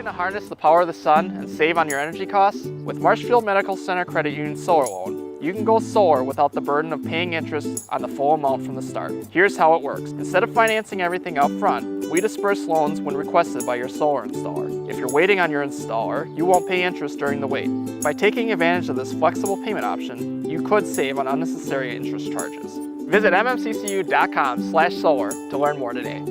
Looking to harness the power of the sun and save on your energy costs? With Marshfield Medical Center Credit Union Solar Loan, you can go solar without the burden of paying interest on the full amount from the start. Here's how it works. Instead of financing everything up front, we disperse loans when requested by your solar installer. If you're waiting on your installer, you won't pay interest during the wait. By taking advantage of this flexible payment option, you could save on unnecessary interest charges. Visit mmccu.com/solar to learn more today.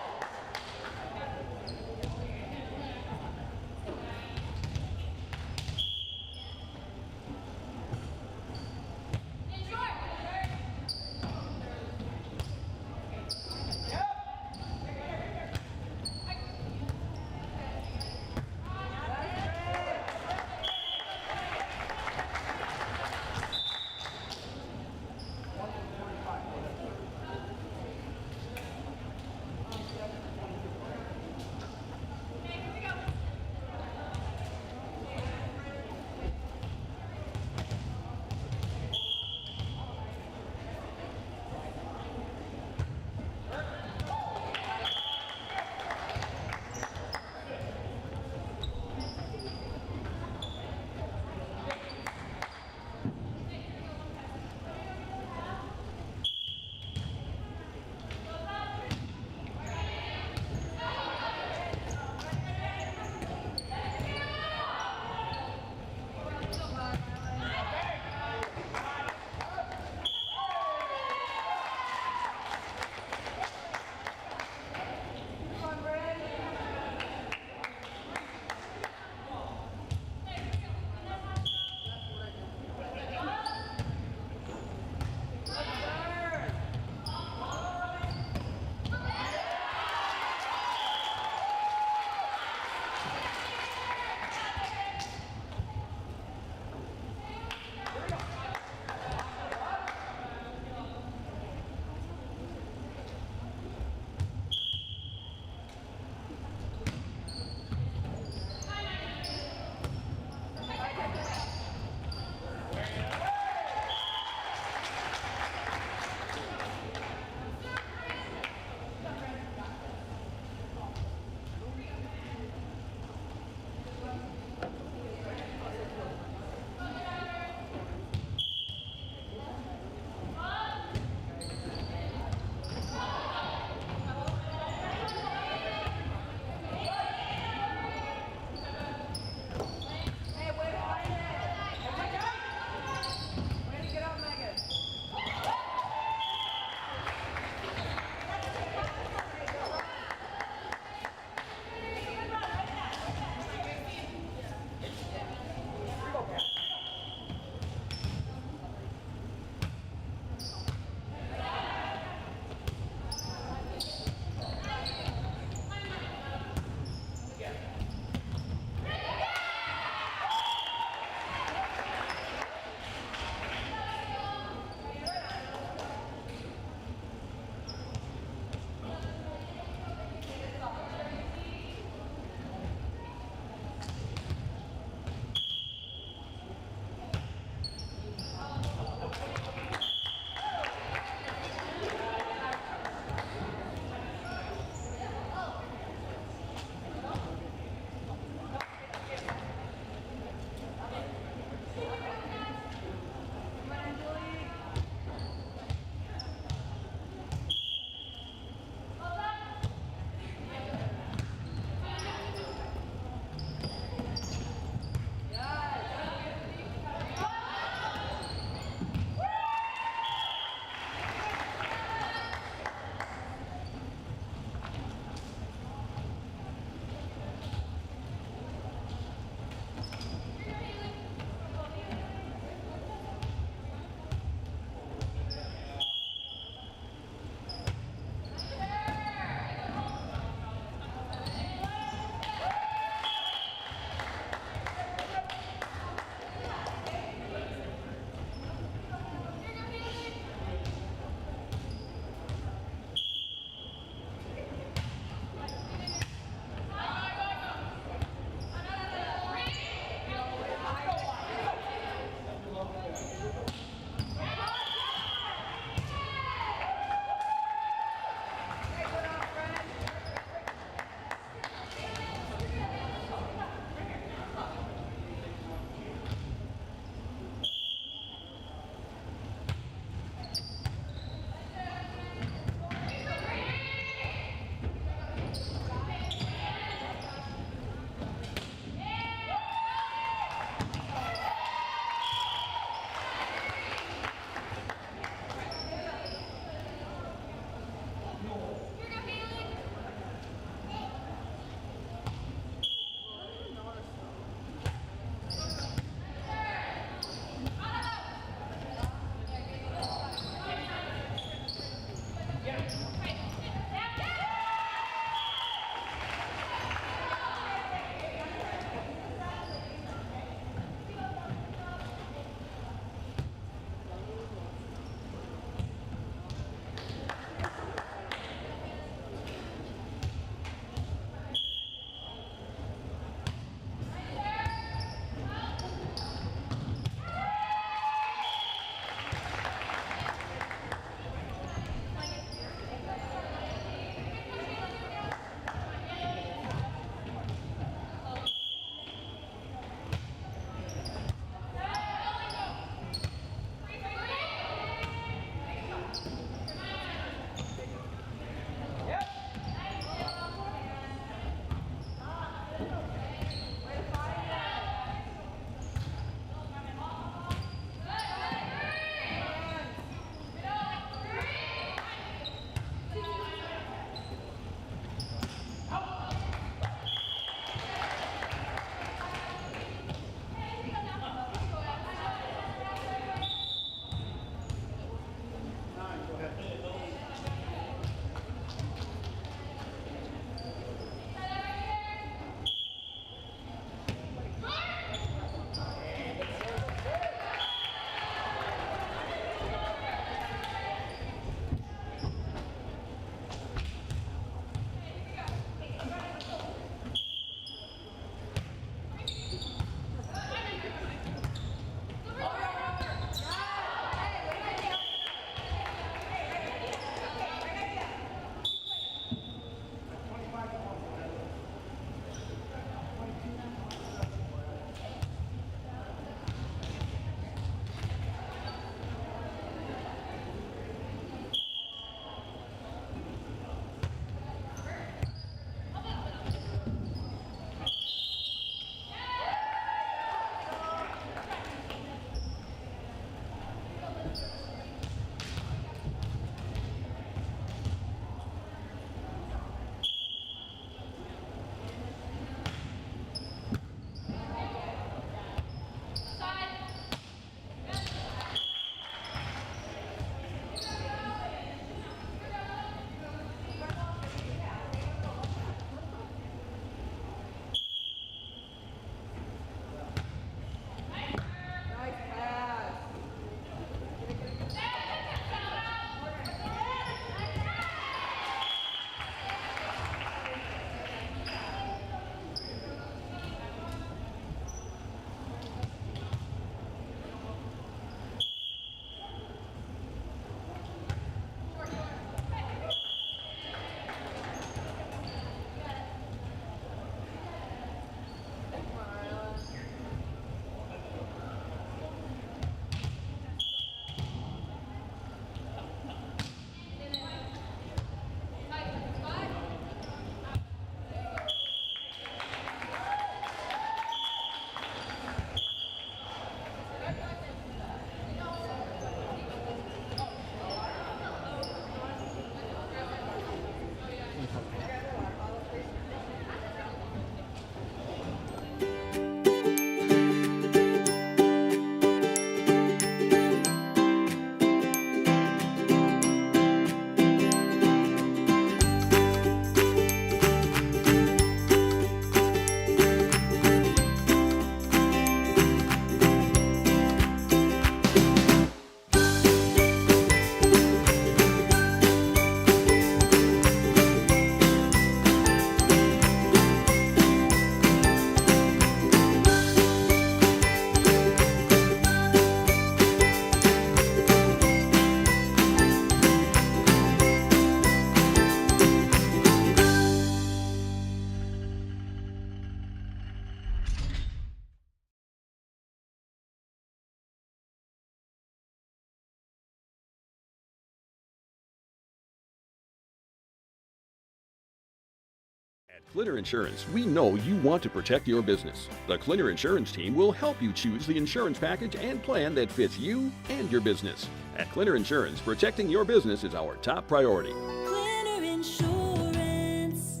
Clinner Insurance, we know you want to protect your business. The Clinner Insurance team will help you choose the insurance package and plan that fits you and your business. At Clinner Insurance, protecting your business is our top priority. Clinner Insurance.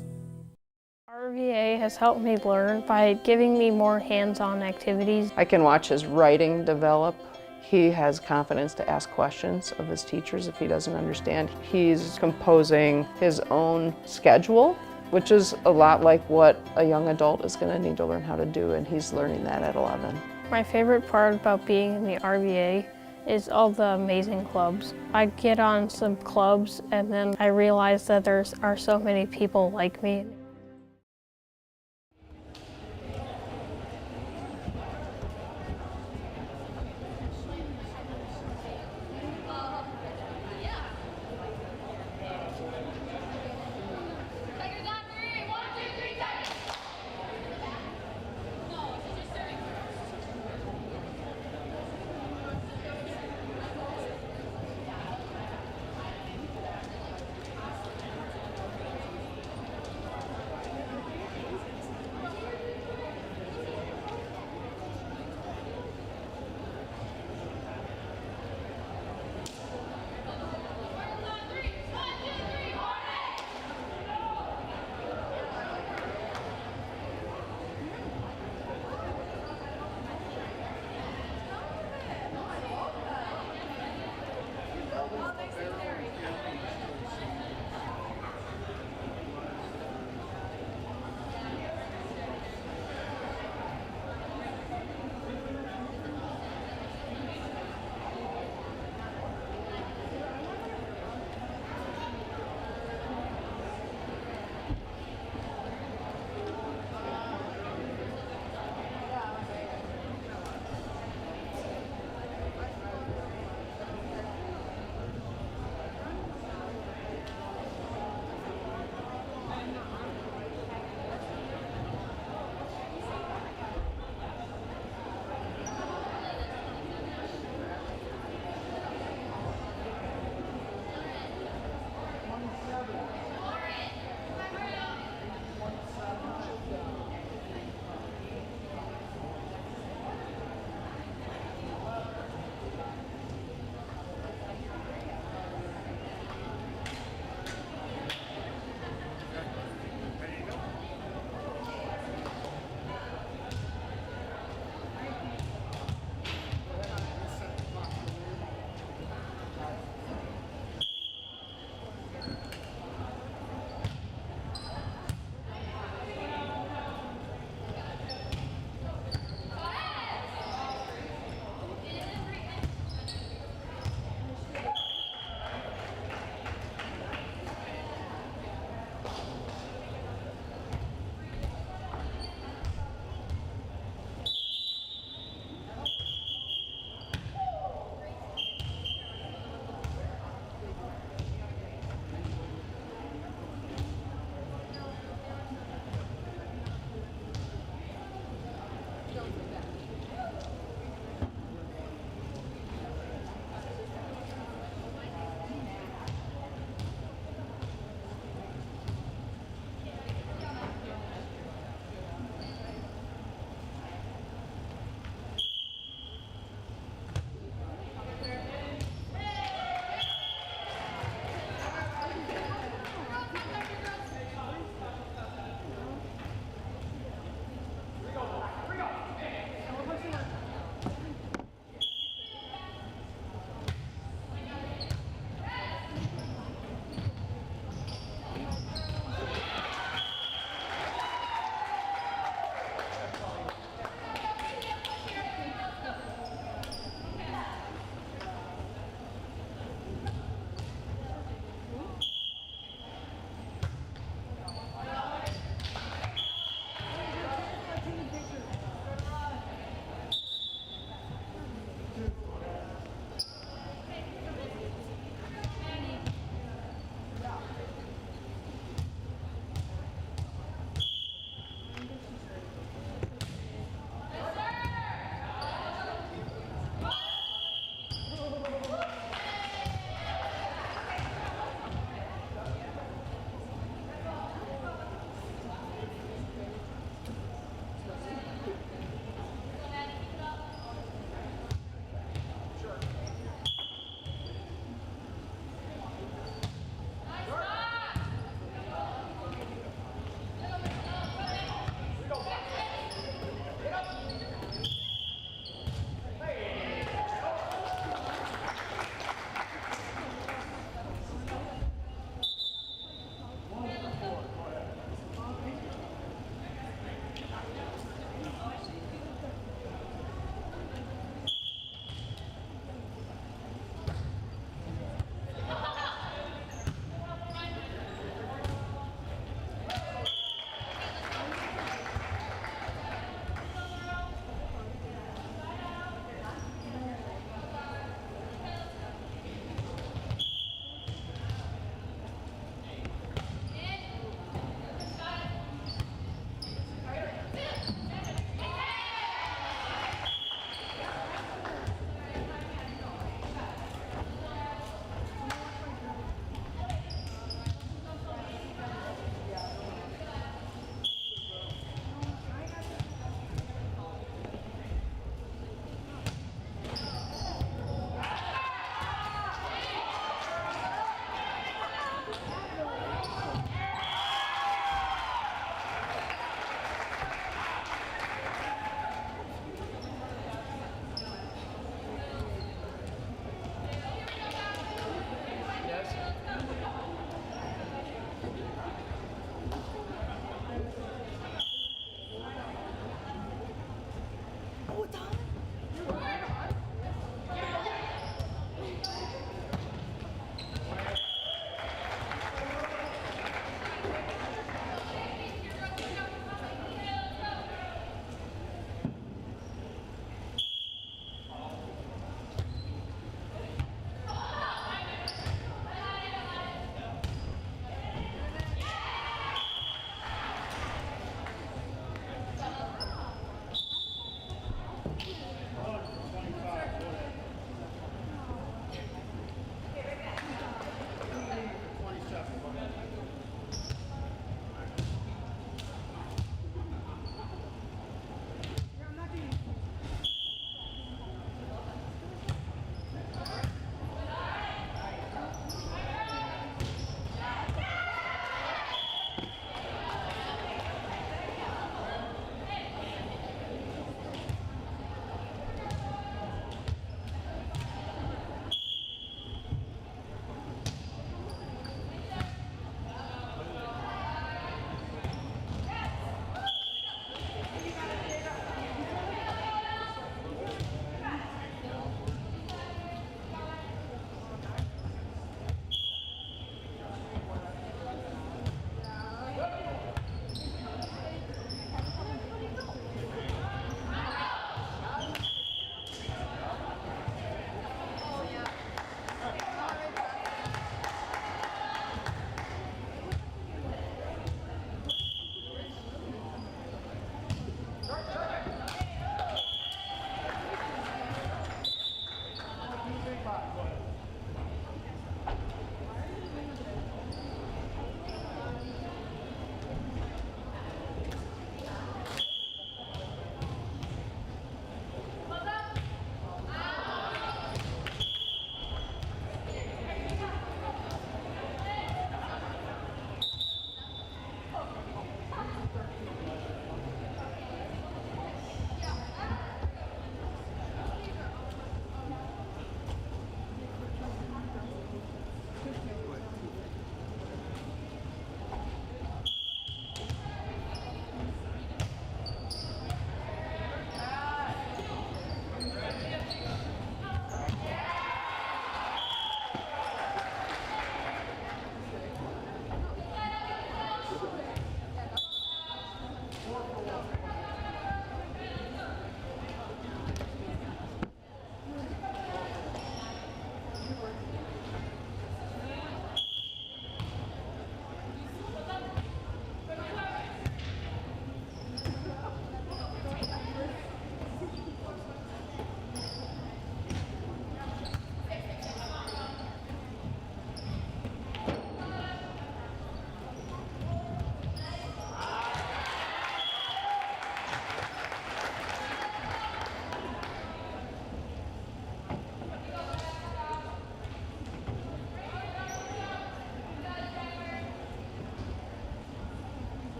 RVA has helped me learn by giving me more hands-on activities. I can watch his writing develop. He has confidence to ask questions of his teachers if he doesn't understand. He's composing his own schedule, which is a lot like what a young adult is going to need to learn how to do, and he's learning that at 11. My favorite part about being in the RVA is all the amazing clubs. I get on some clubs and then I realize that there are so many people like me.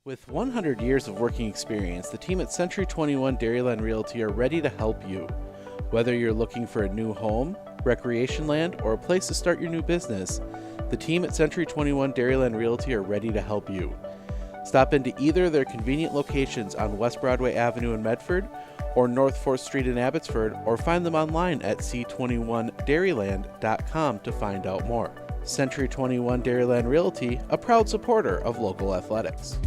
With 100 years of working experience, the team at Century 21 Dairyland Realty are ready to help you. Whether you're looking for a new home, recreation land, or a place to start your new business, the team at Century 21 Dairyland Realty are ready to help you. Stop into either of their convenient locations on West Broadway Avenue in Medford or North 4th Street in Abbotsford, or find them online at c21dairyland.com to find out more. Century 21 Dairyland Realty, a proud supporter of local athletics.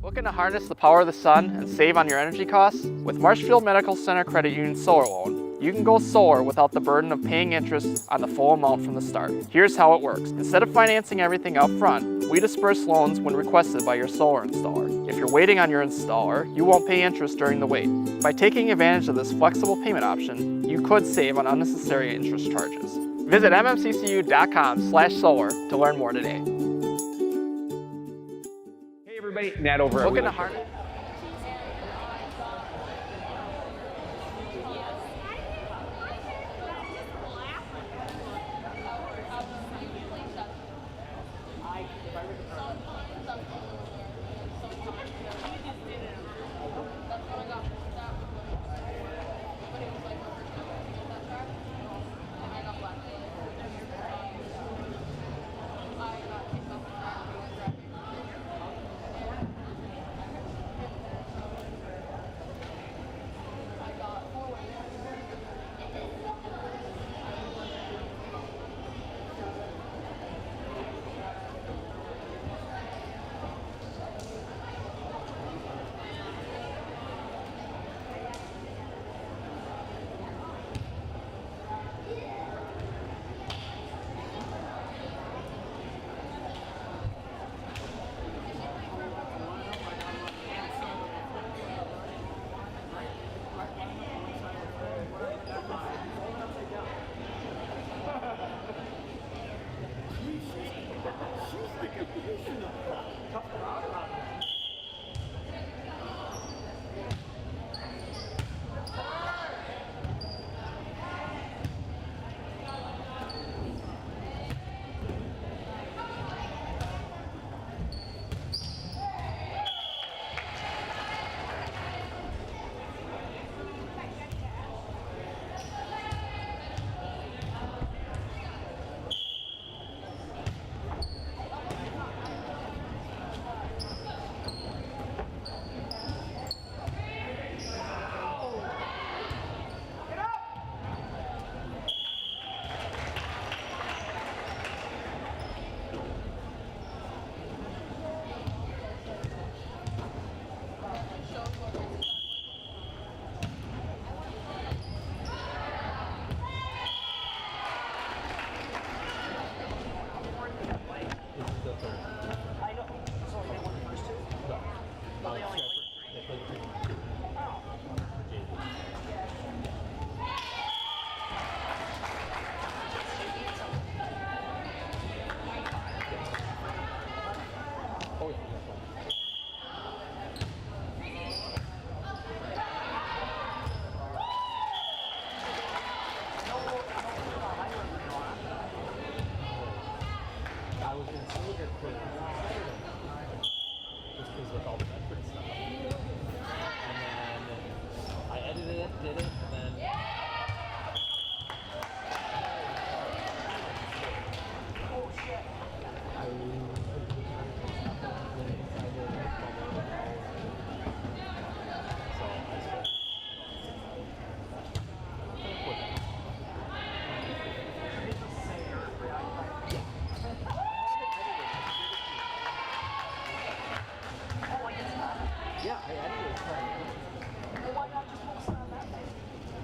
Looking to harness the power of the sun and save on your energy costs? With Marshfield Medical Center Credit Union Solar Loan, you can go solar without the burden of paying interest on the full amount from the start. Here's how it works. Instead of financing everything up front, we disperse loans when requested by your solar installer. If you're waiting on your installer, you won't pay interest during the wait. By taking advantage of this flexible payment option, you could save on unnecessary interest charges. Visit mmccu.com/solar to learn more today. Everybody, Nat over at Looking to Wheelchair. harness. was in Stratford for Saturday, just because with all the Bedford stuff. And then I edited it, did it, and then yeah, I edited it. Why not just post it on that page?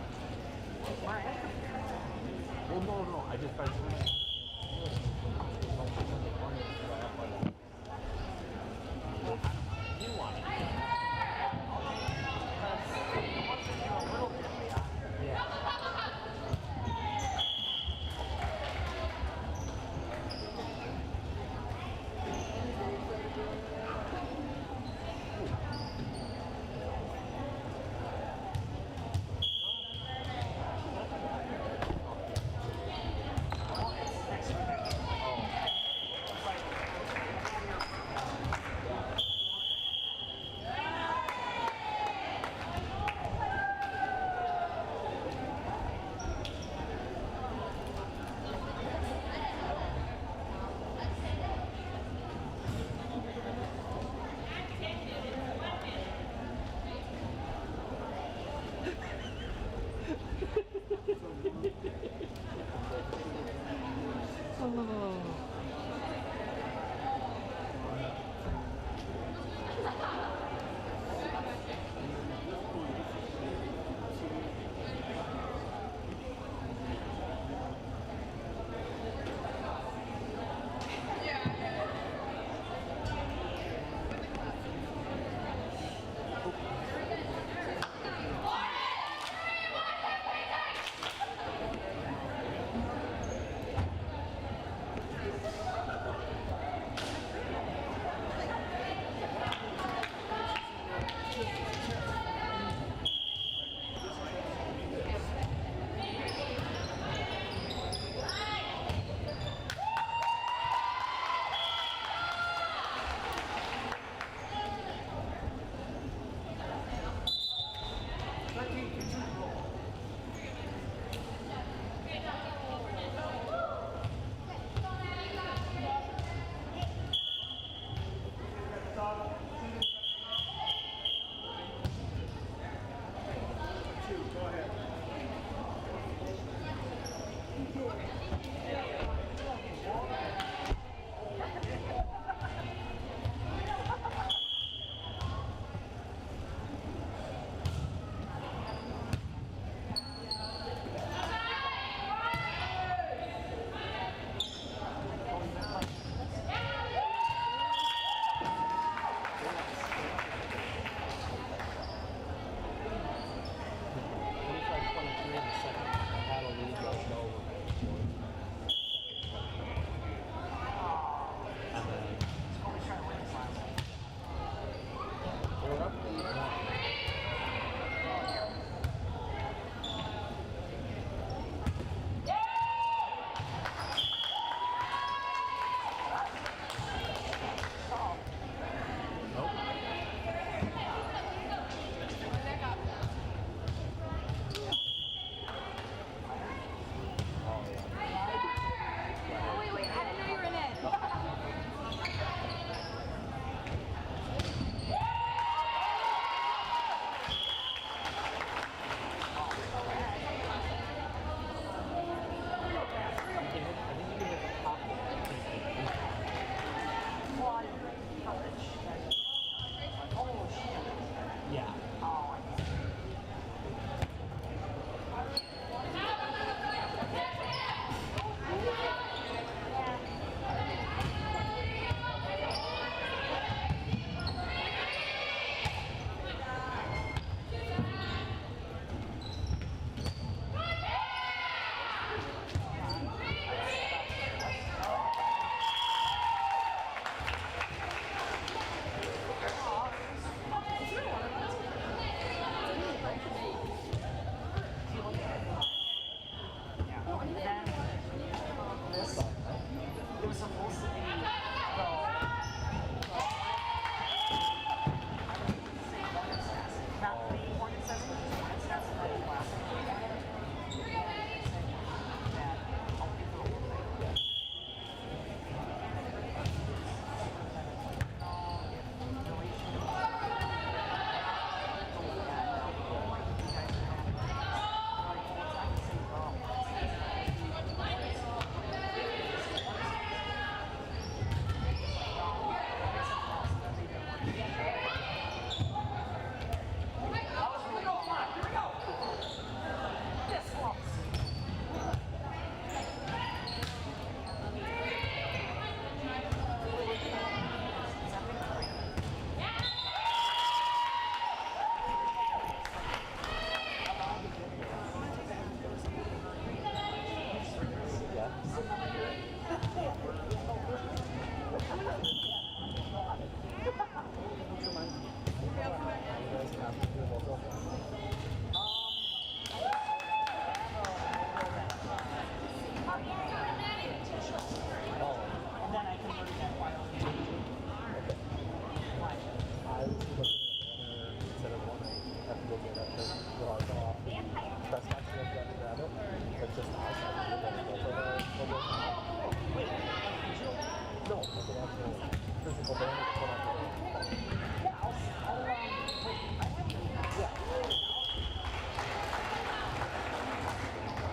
physical bandage put on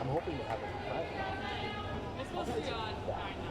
I'm hoping to have it Friday. It's supposed to be on 5.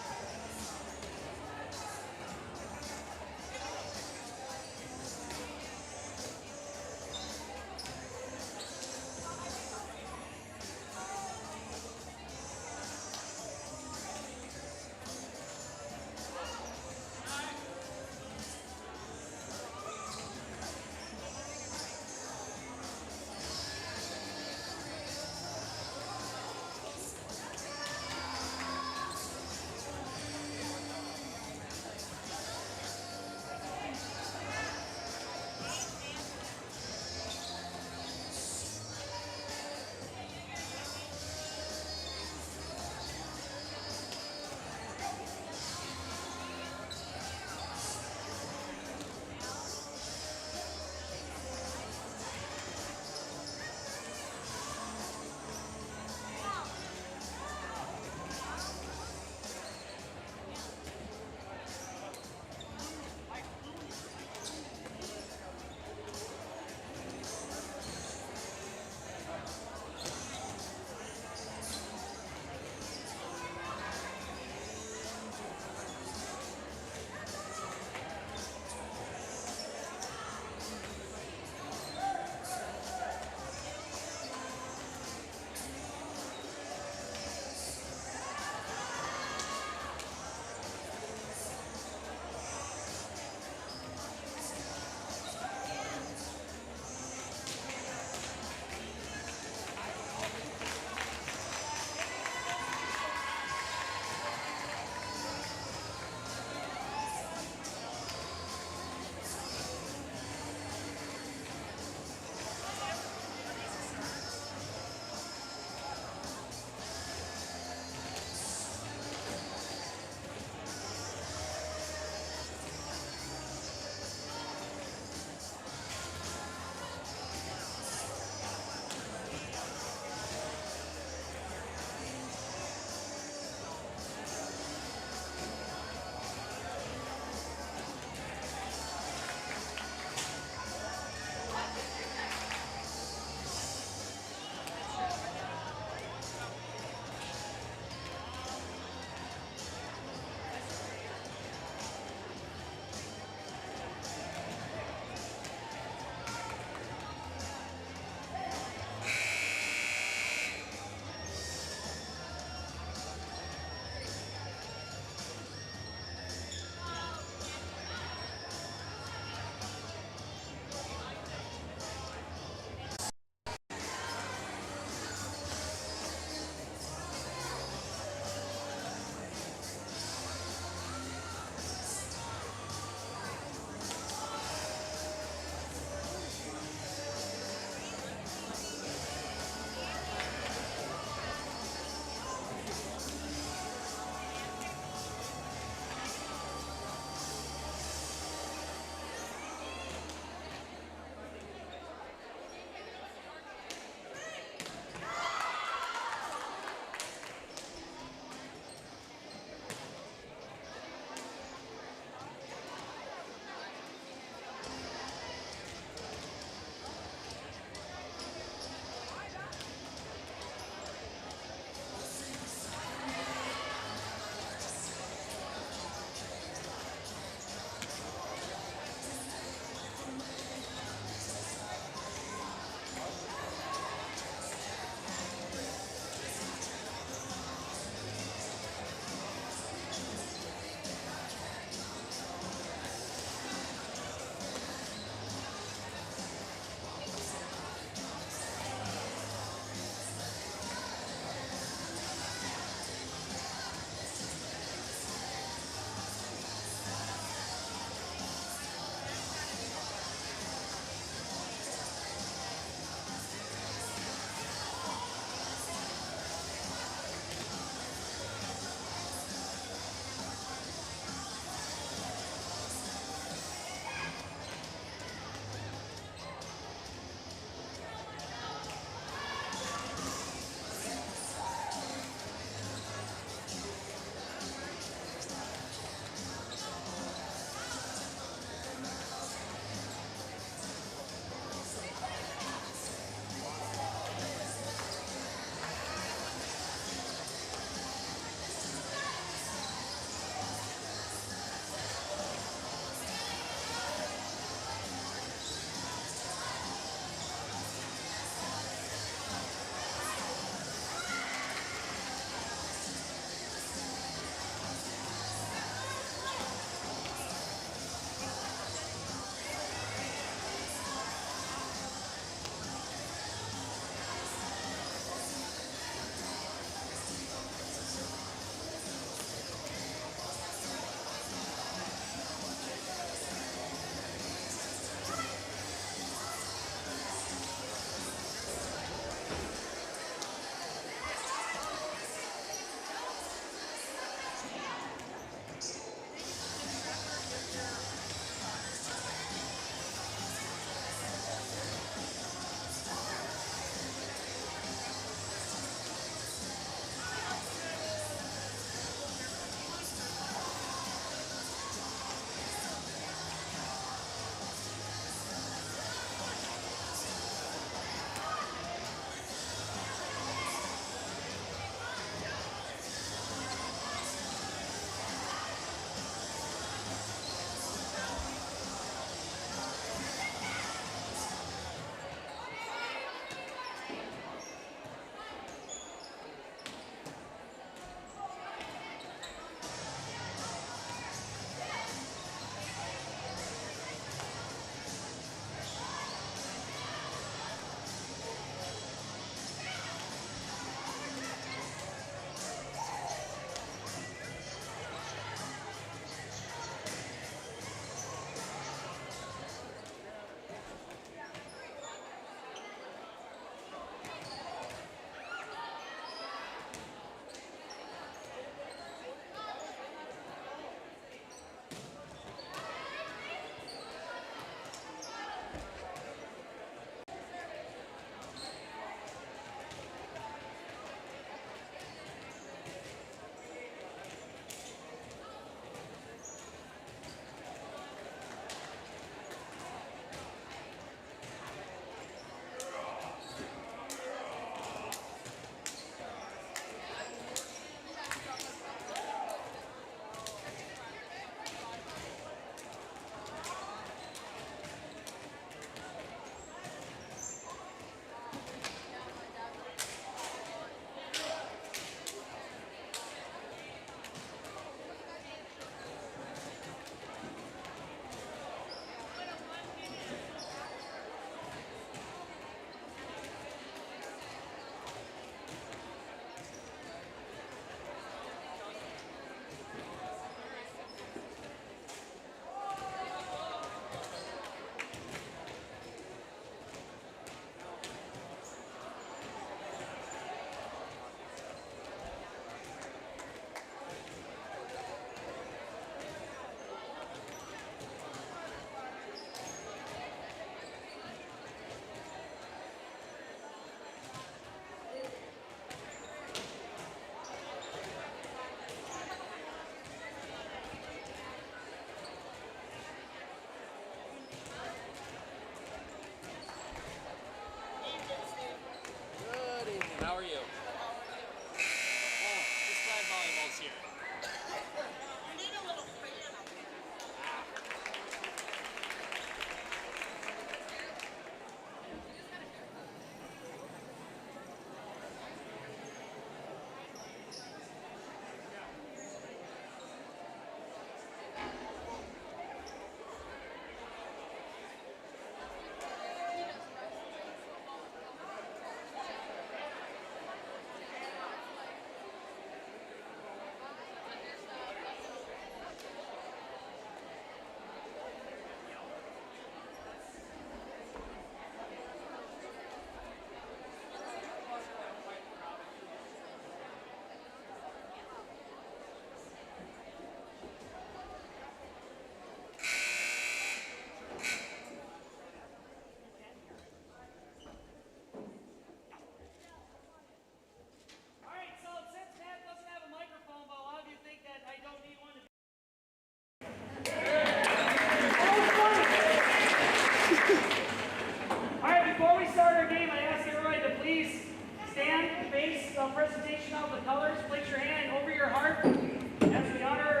face the presentation of the colors, place your hand over your heart as we honor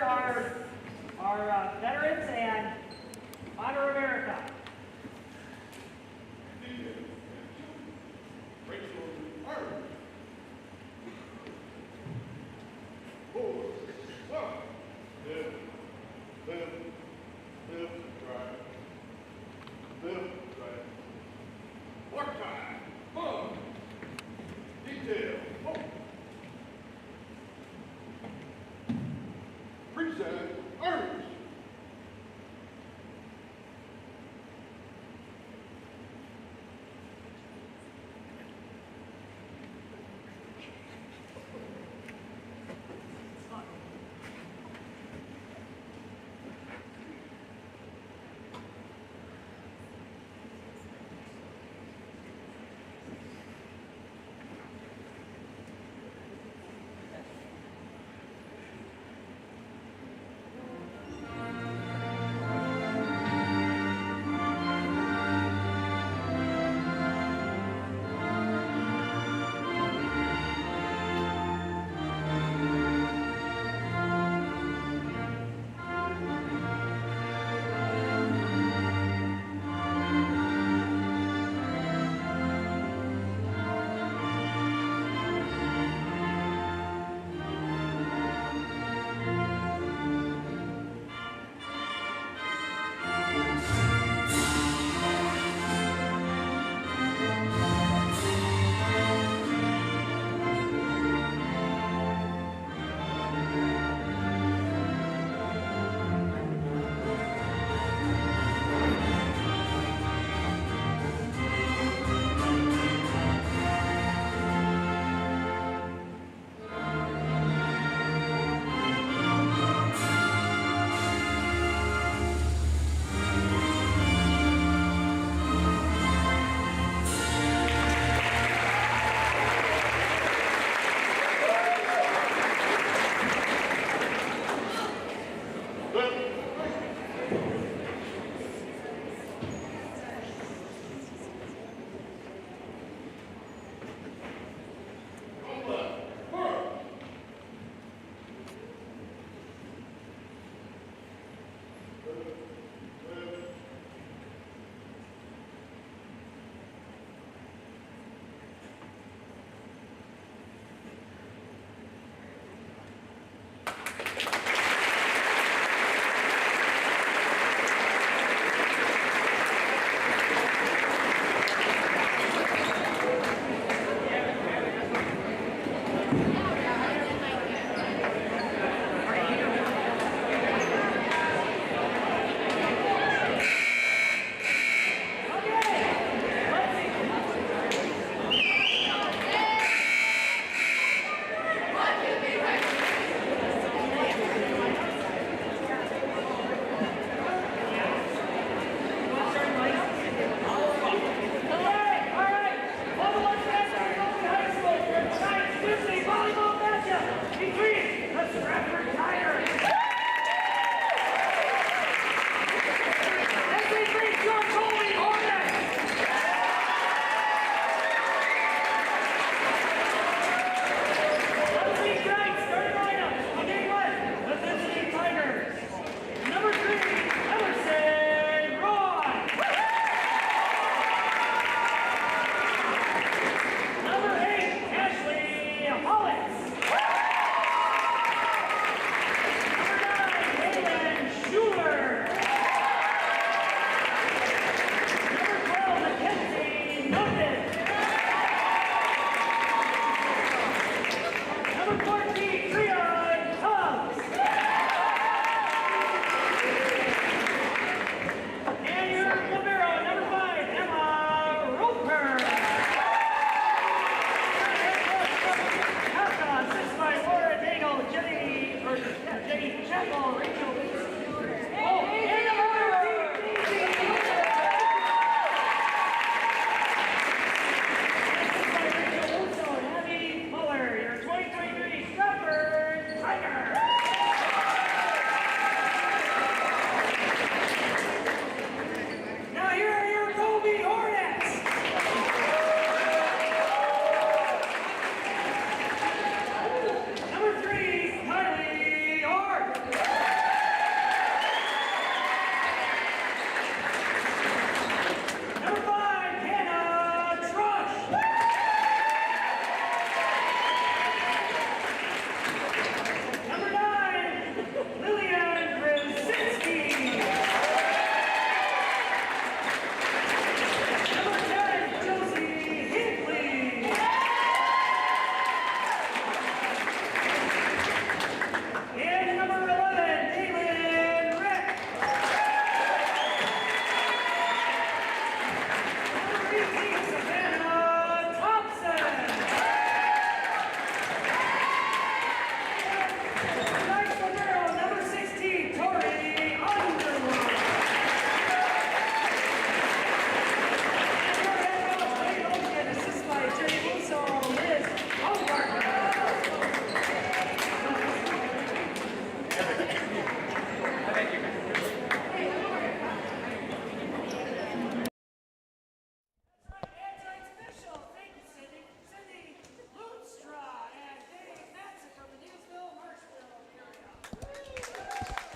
our veterans and honor America.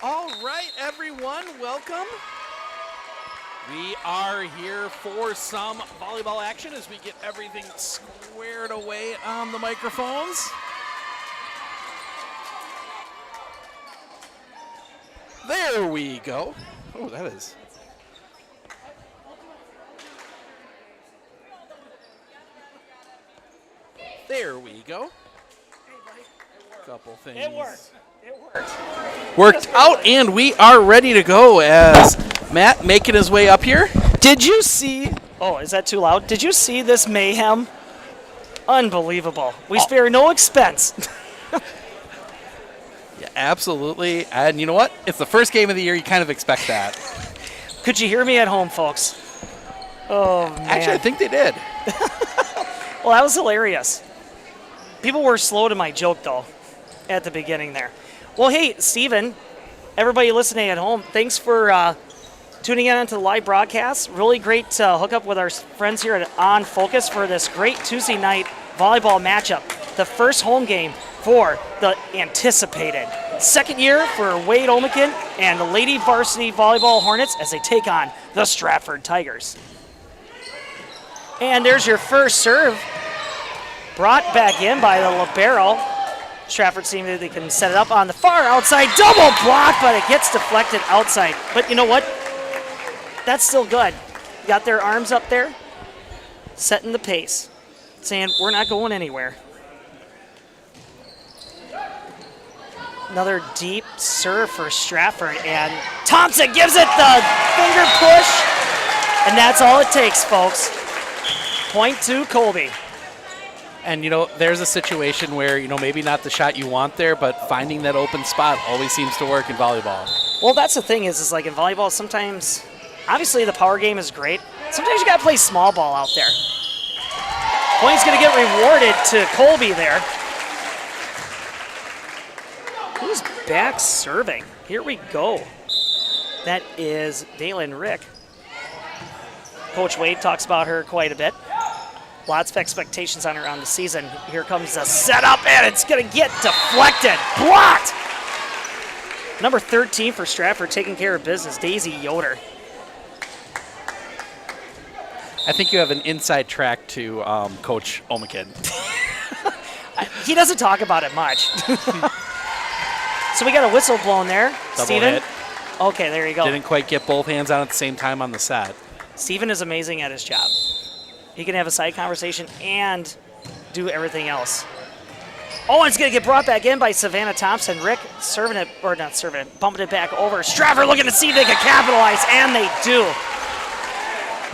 All right, everyone, welcome. We are here for some volleyball action as we get everything squared away on the microphones. There we go. Oh, that is. There we go. Couple things. It worked. It worked. Worked out, and we are ready to go as Matt making his way up here. Did you see? Oh, is that too loud? Did you see this mayhem? Unbelievable. We spare no expense. Yeah, absolutely. And you know what? It's the first game of the year. You kind of expect that. Could you hear me at home, folks? Oh, man. Actually, I think they did. Well, that was hilarious. People were slow to my joke, though, at the beginning there. Well, hey, Steven, everybody listening at home, thanks for tuning in onto the live broadcast. Really great to hook up with our friends here at On Focus for this great Tuesday night volleyball matchup. The first home game for the anticipated second year for Wade Olmeken and the Lady Varsity Volleyball Hornets as they take on the Stratford Tigers. And there's your first serve. Brought back in by the libero. Stratford seems that they can set it up on the far outside. Double block, but it gets deflected outside. But you know what? That's still good. Got their arms up there, setting the pace, saying we're not going anywhere. Another deep serve for Stratford, and Thompson gives it the finger push, and that's all it takes, folks. Point to Colby. And, you know, there's a situation where, you know, maybe not the shot you want there, but finding that open spot always seems to work in volleyball. Well, that's the thing is like in volleyball, sometimes, obviously the power game is great. Sometimes you got to play small ball out there. Point's going to get rewarded to Colby there. Who's back serving? Here we go. That is Dalen Rick. Coach Wade talks about her quite a bit. Lots of expectations on her on the season. Here comes the setup, and it's going to get deflected. Blocked! Number 13 for Stratford taking care of business, Daisy Yoder. I think you have an inside track to Coach Olmeken. He doesn't talk about it much. So we got a whistle blown there. Double Steven? hit. Okay, there you go. Didn't quite get both hands on at the same time on the set. Steven is amazing at his job. He can have a side conversation and do everything else. Oh, and it's going to get brought back in by Savannah Thompson. Rick serving it, or not serving it, bumping it back over. Stratford looking to see if they can capitalize, and they do.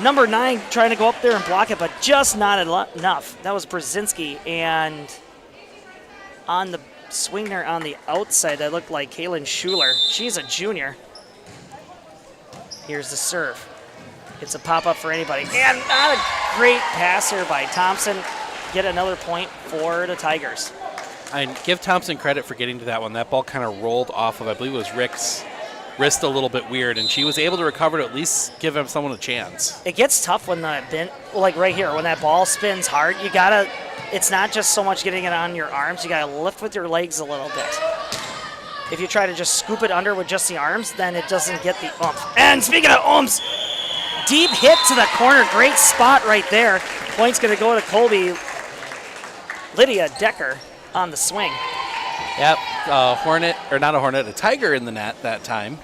Number 9 trying to go up there and block it, but just not enough. That was Brzezinski, and on the swing there on the outside, that looked like Kaylin Schuler. She's a junior. Here's the serve. It's a pop-up for anybody. And not a great passer by Thompson. Get another point for the Tigers. And give Thompson credit for getting to that one. That ball kind of rolled off of, I believe it was Rick's wrist a little bit weird, and she was able to recover to at least give him someone a chance. It gets tough when like right here, when that ball spins hard, you gotta, it's not just so much getting it on your arms, you gotta lift with your legs a little bit. If you try to just scoop it under with just the arms, then it doesn't get the oomph. And speaking of oomph, deep hit to the corner, great spot right there. Point's gonna go to Colby. Lydia Decker on the swing. Yep, a Tiger in the net that time.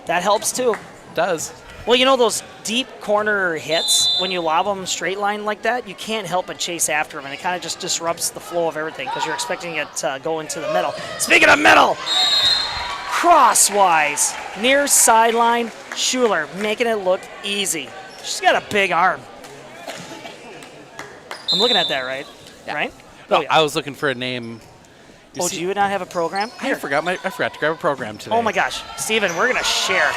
That helps too. Does. Well, you know those deep corner hits, when you lob them straight line like that, you can't help but chase after them, and it kind of just disrupts the flow of everything because you're expecting it to go into the middle. Speaking of middle, crosswise, near sideline, Schuler making it look easy. She's got a big arm. I'm looking at that, right? Yeah. Right? No, yeah. I was looking for a name. Do you not have a program? I forgot to grab a program today. Oh my gosh, Steven, we're gonna share.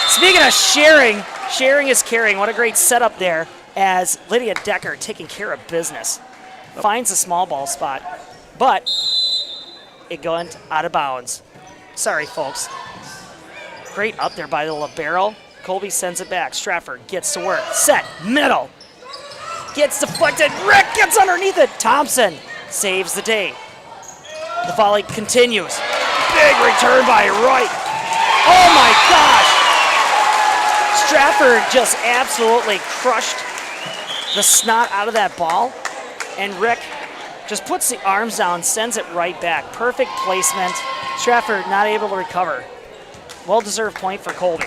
Speaking of sharing is caring. What a great setup there as Lydia Decker taking care of business. Finds a small ball spot, but it went out of bounds. Sorry, folks. Great up there by the libero. Colby sends it back. Stratford gets to work. Set, middle. Gets deflected. Rick gets underneath it. Thompson saves the day. The volley continues. Big return by Wright. Oh my gosh! Stratford just absolutely crushed the snot out of that ball. And Rick just puts the arms down, sends it right back. Perfect placement. Stratford not able to recover. Well-deserved point for Colby.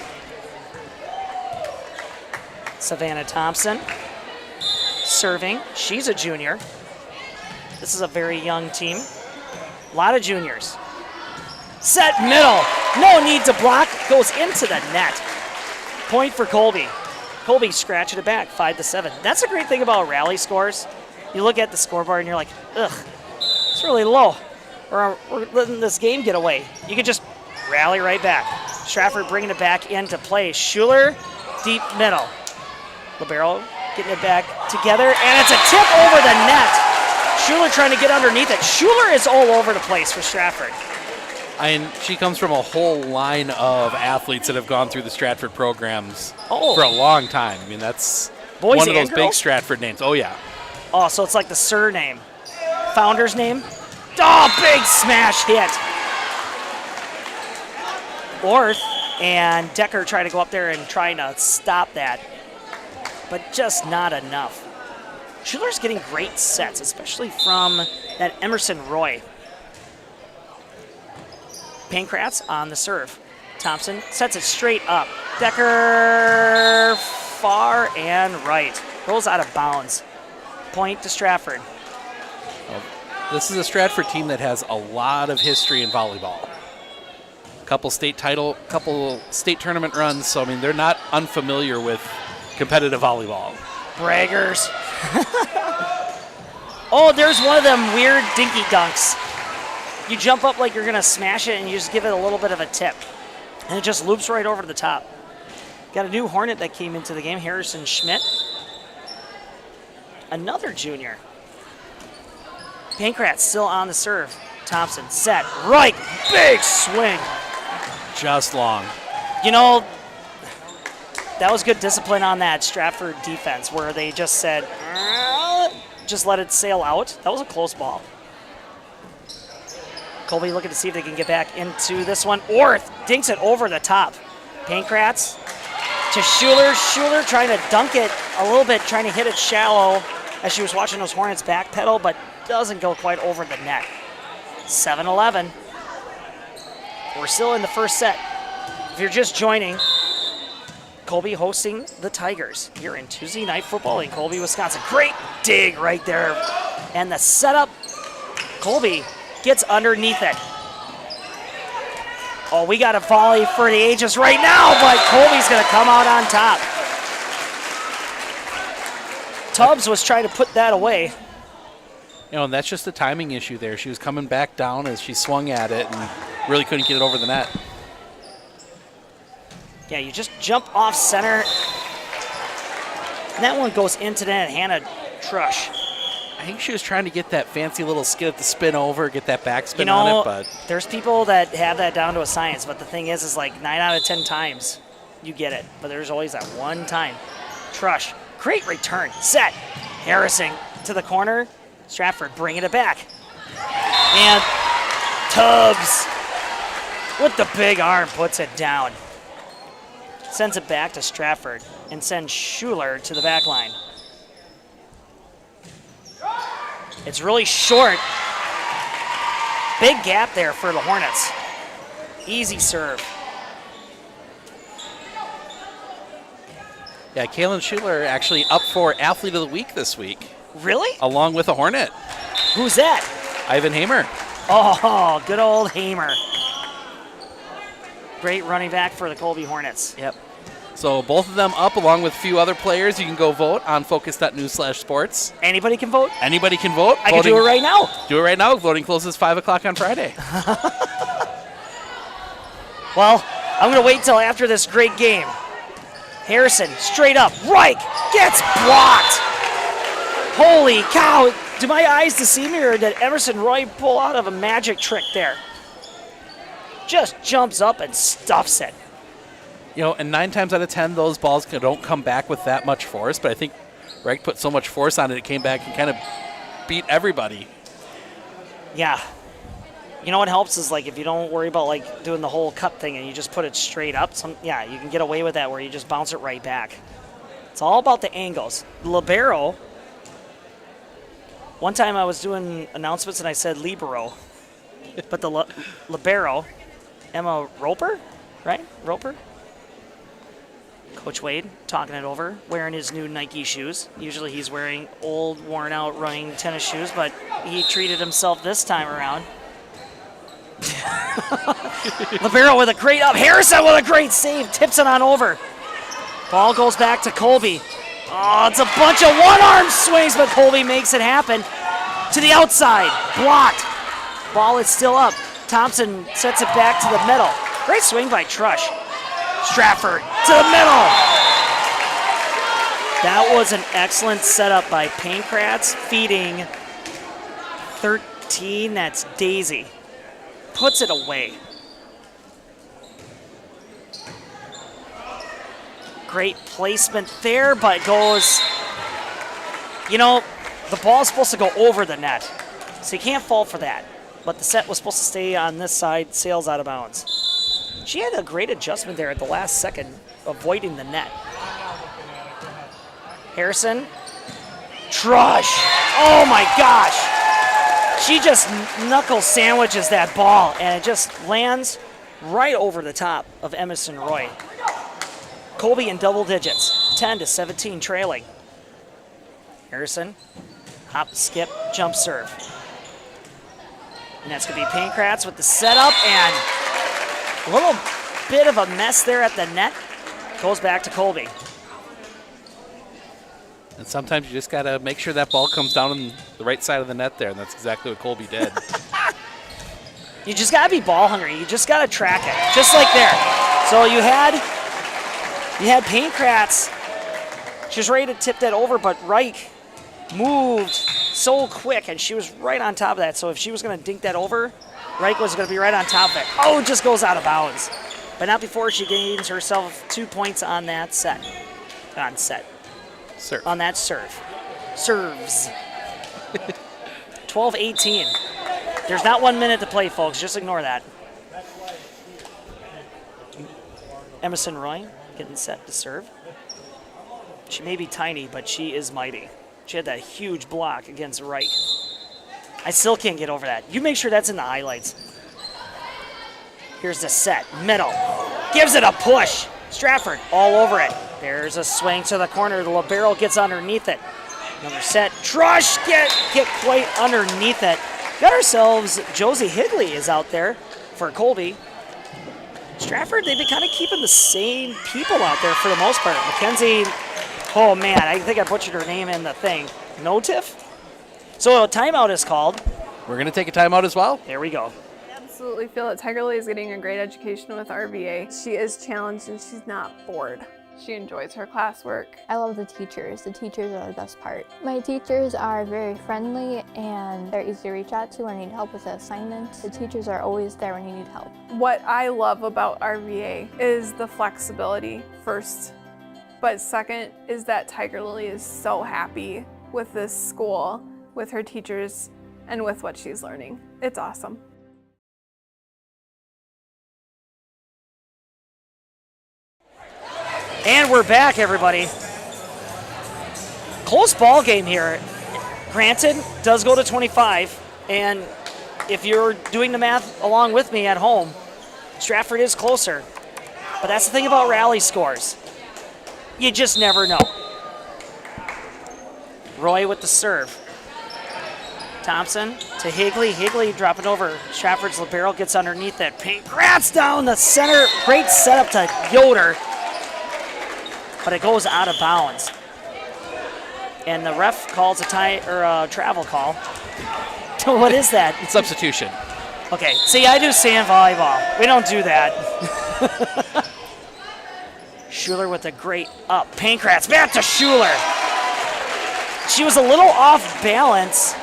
Savannah Thompson serving. She's a junior. This is a very young team. A lot of juniors. Set middle. No need to block. Goes into the net. Point for Colby. Colby scratching it back, 5-7. That's a great thing about rally scores. You look at the scoreboard and you're like, ugh, it's really low. Or we're letting this game get away. You can just rally right back. Stratford bringing it back into play. Schuler, deep middle. Libero getting it back together, and it's a tip over the net. Schuler trying to get underneath it. Schuler is all over the place for Stratford. She comes from a whole line of athletes that have gone through the Stratford programs Oh. for a long time. I mean, that's Boys one of and those big girls? Stratford names. Oh, yeah. Oh, so it's like the surname. Founder's name? Oh, big smash hit. Orth and Decker try to go up there and trying to stop that, but just not enough. Schuler's getting great sets, especially from that Emerson Roy. Pankratz on the serve. Thompson sets it straight up. Decker far and right. Rolls out of bounds. Point to Stratford. This is a Stratford team that has a lot of history in volleyball. Couple state tournament runs, so I mean they're not unfamiliar with competitive volleyball. Braggers. Oh, there's one of them weird dinky dunks. You jump up like you're gonna smash it and you just give it a little bit of a tip. And it just loops right over to the top. Got a new Hornet that came into the game, Harrison Schmidt. Another junior. Pankratz still on the serve. Thompson set, right, big swing. Just long. You know, that was good discipline on that Stratford defense where they just said, just let it sail out. That was a close ball. Colby looking to see if they can get back into this one. Orth dinks it over the top. Pankratz to Schuler. Schuler trying to dunk it a little bit, trying to hit it shallow as she was watching those Hornets backpedal, but doesn't go quite over the net. 7-11. We're still in the first set. If you're just joining, Colby hosting the Tigers here in Tuesday Night Football in Colby, Wisconsin. Great dig right there. And the setup, Colby gets underneath it. Oh, we got a volley for the ages right now, but Colby's going to come out on top. Tubbs was trying to put that away. You know, and that's just a timing issue there. She was coming back down as she swung at it and really couldn't get it over the net. Yeah, you just jump off center. And that one goes into the net. Hannah Trush. I think she was trying to get that fancy little skid at the spin over, get that backspin You know, on it, but there's people that have that down to a science, but the thing is like 9 out of 10 times you get it. But there's always that one time. Trush, great return. Set. Harrison to the corner. Stratford bringing it back. And Tubbs with the big arm puts it down. Sends it back to Stratford and sends Schuler to the back line. It's really short. Big gap there for the Hornets. Easy serve. yeah, Kaylin Schuler actually up for Athlete of the Week this week, Really? along with a Hornet, Who's that? Ivan Hamer. Oh, good old Hamer. Great running back for the Colby Hornets. Yep. So both of them up along with a few other players. You can go vote on focus.news/sports. Anybody can vote? Anybody can vote. I can do it right now. Do it right now. Voting closes 5 o'clock on Friday. Well, I'm going to wait till after this great game. Harrison, straight up. Reich gets blocked. Holy cow. Do my eyes deceive me, or did Emerson Roy pull out of a magic trick there? Just jumps up and stuffs it. You know, and 9 times out of 10, those balls don't come back with that much force, but I think Reich put so much force on it, it came back and kind of beat everybody. Yeah. You know what helps is like if you don't worry about like doing the whole cut thing and you just put it straight up. You can get away with that where you just bounce it right back. It's all about the angles. Libero. One time I was doing announcements and I said libero, but the libero, Emma Roper, right? Roper. Coach Wade talking it over, wearing his new Nike shoes. Usually he's wearing old, worn-out running tennis shoes, but he treated himself this time around. Libero with a great up. Harrison with a great save. Tips it on over. Ball goes back to Colby. Oh, it's a bunch of one-arm swings, but Colby makes it happen. To the outside. Blocked. Ball is still up. Thompson sets it back to the middle. Great swing by Trush. Stratford to the middle. That was an excellent setup by Pankratz, feeding 13. That's Daisy. Puts it away. Great placement there, but goes, you know, the ball's supposed to go over the net, so you can't fall for that. But the set was supposed to stay on this side, sails out of bounds. She had a great adjustment there at the last second, avoiding the net. Harrison. Trush. Oh my gosh. She just knuckle sandwiches that ball, and it just lands right over the top of Emerson Roy. Colby in double digits, 10-17 trailing. Harrison, hop, skip, jump serve. And that's going to be Pankratz with the setup, and a little bit of a mess there at the net. Goes back to Colby. And sometimes you just got to make sure that ball comes down on the right side of the net there, and that's exactly what Colby did. You just got to be ball hungry. You just got to track it, just like there. So you had Pankratz. She was ready to tip that over, but Reich moved so quick, and she was right on top of that. So if she was going to dink that over, Reich was going to be right on top of it. Oh, it just goes out of bounds. But not before she gains herself 2 points on that set. Serve. On that serve. Serves. 12-18. There's not 1 minute to play, folks. Just ignore that. Emerson Roy getting set to serve. She may be tiny, but she is mighty. She had that huge block against Reich. I still can't get over that. You make sure that's in the highlights. Here's the set. Middle. Gives it a push. Stratford all over it. There's a swing to the corner. The libero gets underneath it. Another set. Trush get quite underneath it. Got ourselves, Josie Higley is out there for Colby. Stratford, they've been kind of keeping the same people out there for the most part. Mackenzie, oh man, I think I butchered her name in the thing. Notif? So a timeout is called. We're going to take a timeout as well. There we go. I absolutely feel that Tiger Lily is getting a great education with RVA. She is challenged and she's not bored. She enjoys her classwork. I love the teachers. The teachers are the best part. My teachers are very friendly and they're easy to reach out to when you need help with the assignments. The teachers are always there when you need help. What I love about RVA is the flexibility first, but second is that Tiger Lily is so happy with this school, with her teachers, and with what she's learning. It's awesome. And we're back, everybody. Close ball game here. Granted, does go to 25, and if you're doing the math along with me at home, Stratford is closer. But that's the thing about rally scores. You just never know. Roy with the serve. Thompson to Higley. Higley dropping over. Stratford's libero gets underneath it. Pankratz down the center. Great setup to Yoder. But it goes out of bounds. And the ref calls a travel call. What is that? It's substitution. Okay, see, I do sand volleyball. We don't do that. Schuler with a great up. Pankratz back to Schuler. She was a little off balance.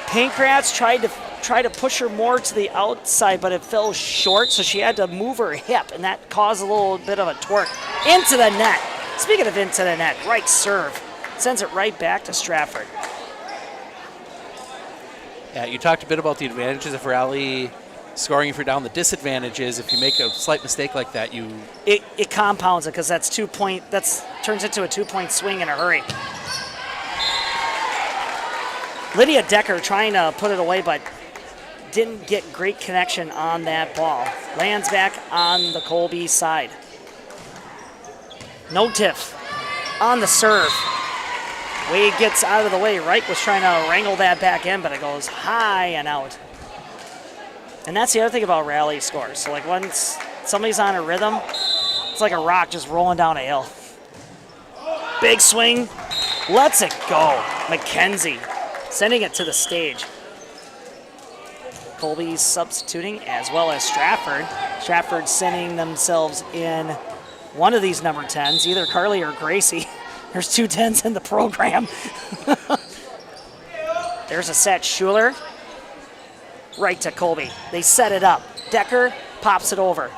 Pankratz tried to push her more to the outside, but it fell short, so she had to move her hip, and that caused a little bit of a twerk into the net. Speaking of into the net, right serve. Sends it right back to Stratford. Yeah, you talked a bit about the advantages of rally scoring if you're down. The disadvantage is if you make a slight mistake like that, it compounds it because that's 2 point. Turns into a 2-point swing in a hurry. Lydia Decker trying to put it away, but didn't get great connection on that ball. Lands back on the Colby side. No tiff on the serve. Wade gets out of the way. Reich was trying to wrangle that back in, but it goes high and out. And that's the other thing about rally scores. So like once somebody's on a rhythm, it's like a rock just rolling down a hill. Big swing, lets it go. McKenzie sending it to the stage. Colby's substituting as well as Stratford. Stratford sending themselves in one of these number 10s, either Carly or Gracie. There's 2 10s in the program. There's a set. Schuler right to Colby. They set it up. Decker pops it over.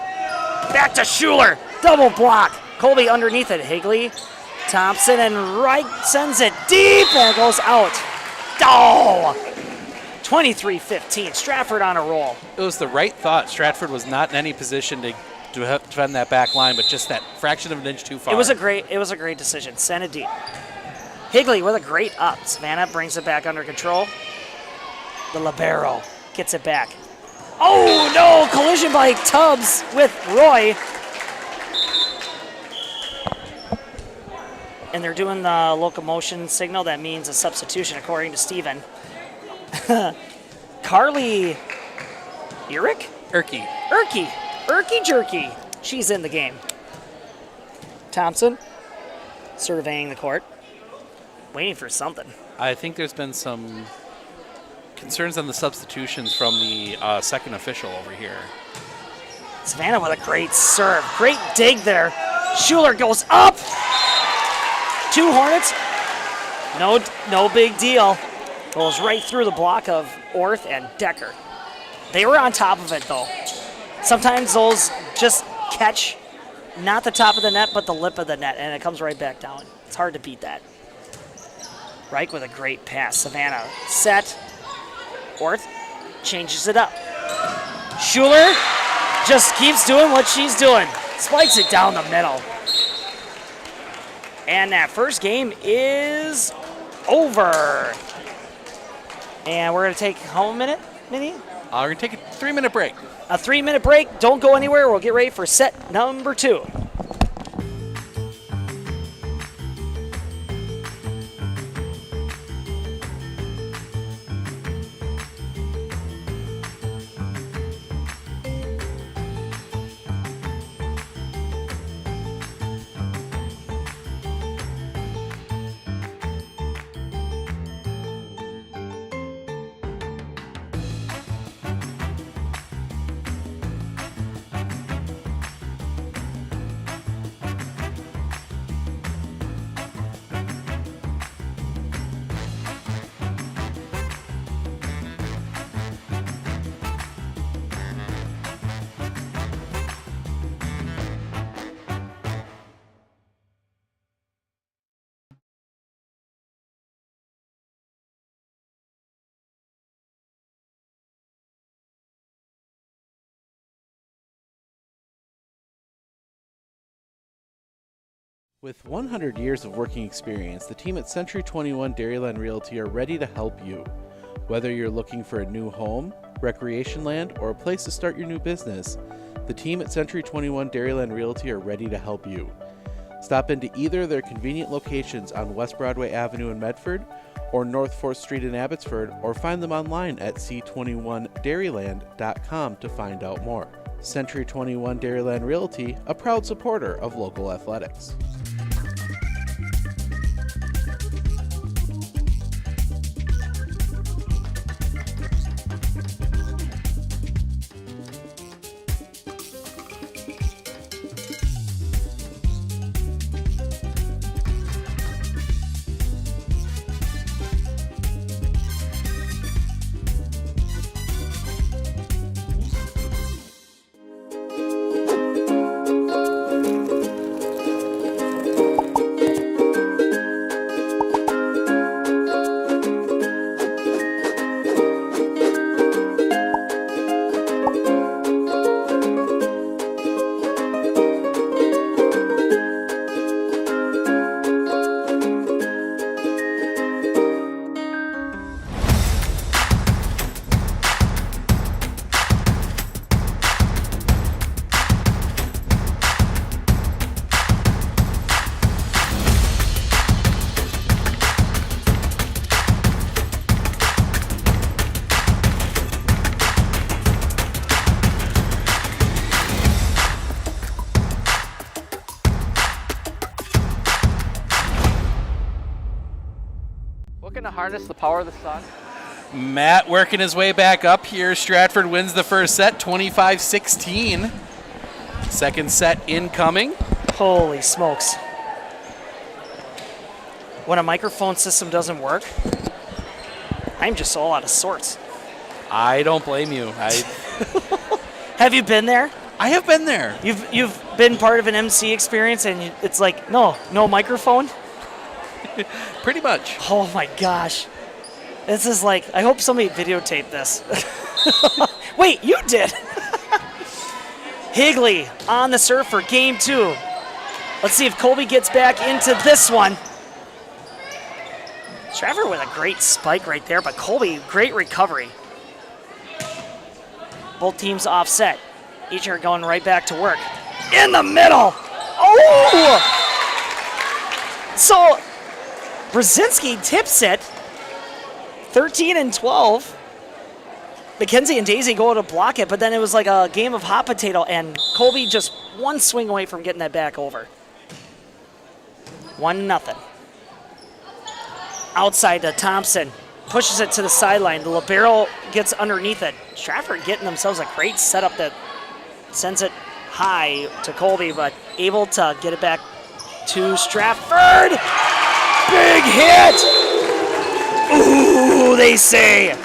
Back to Schuler. Double block. Colby underneath it. Higley, Thompson, and Reich sends it deep and it goes out. Oh! 23-15. Stratford on a roll. It was the right thought. Stratford was not in any position to defend that back line, but just that fraction of an inch too far. It was a great decision. Send it deep. Higley with a great up. Savannah brings it back under control. The libero gets it back. Oh no! Collision by Tubbs with Roy. And they're doing the locomotion signal. That means a substitution, according to Steven. Carly Erky Jerky. She's in the game. Thompson surveying the court, waiting for something. I think there's been some concerns on the substitutions from the second official over here. Savannah with a great serve. Great dig there. Schuler goes up. 2 Hornets. No big deal. Goes right through the block of Orth and Decker. They were on top of it, though. Sometimes those just catch not the top of the net, but the lip of the net, and it comes right back down. It's hard to beat that. Reich with a great pass. Savannah set. Orth changes it up. Schuler just keeps doing what she's doing. Spikes it down the middle. And that first game is over. And we're going to take home a minute, Minnie? We're going to take a 3-minute break. A 3-minute break. Don't go anywhere. We'll get ready for set number 2. With 100 years of working experience, the team at Century 21 Dairyland Realty are ready to help you. Whether you're looking for a new home, recreation land, or a place to start your new business, the team at Century 21 Dairyland Realty are ready to help you. Stop into either of their convenient locations on West Broadway Avenue in Medford or North 4th Street in Abbotsford, or find them online at c21dairyland.com to find out more. Century 21 Dairyland Realty, a proud supporter of local athletics. looking to harness the power of the sun? Matt working his way back up here. Stratford wins the first set, 25-16. Second set incoming. Holy smokes. When a microphone system doesn't work, I'm just all out of sorts. I don't blame you. Have you been there? I have been there. You've been part of an MC experience and it's like, no microphone? Pretty much. Oh my gosh. This is like, I hope somebody videotaped this. Wait, you did. Higley on the serve for game 2. Let's see if Colby gets back into this one. Stratford with a great spike right there, but Colby, great recovery. Both teams offset. Each are going right back to work. In the middle. Oh! So, Brzezinski tips it. 13-12. Mackenzie and Daisy go to block it, but then it was like a game of hot potato, and Colby just one swing away from getting that back over. 1-0. Outside to Thompson. Pushes it to the sideline. The libero gets underneath it. Stratford getting themselves a great setup that sends it high to Colby, but able to get it back to Stratford. Big hit! Ooh, they say.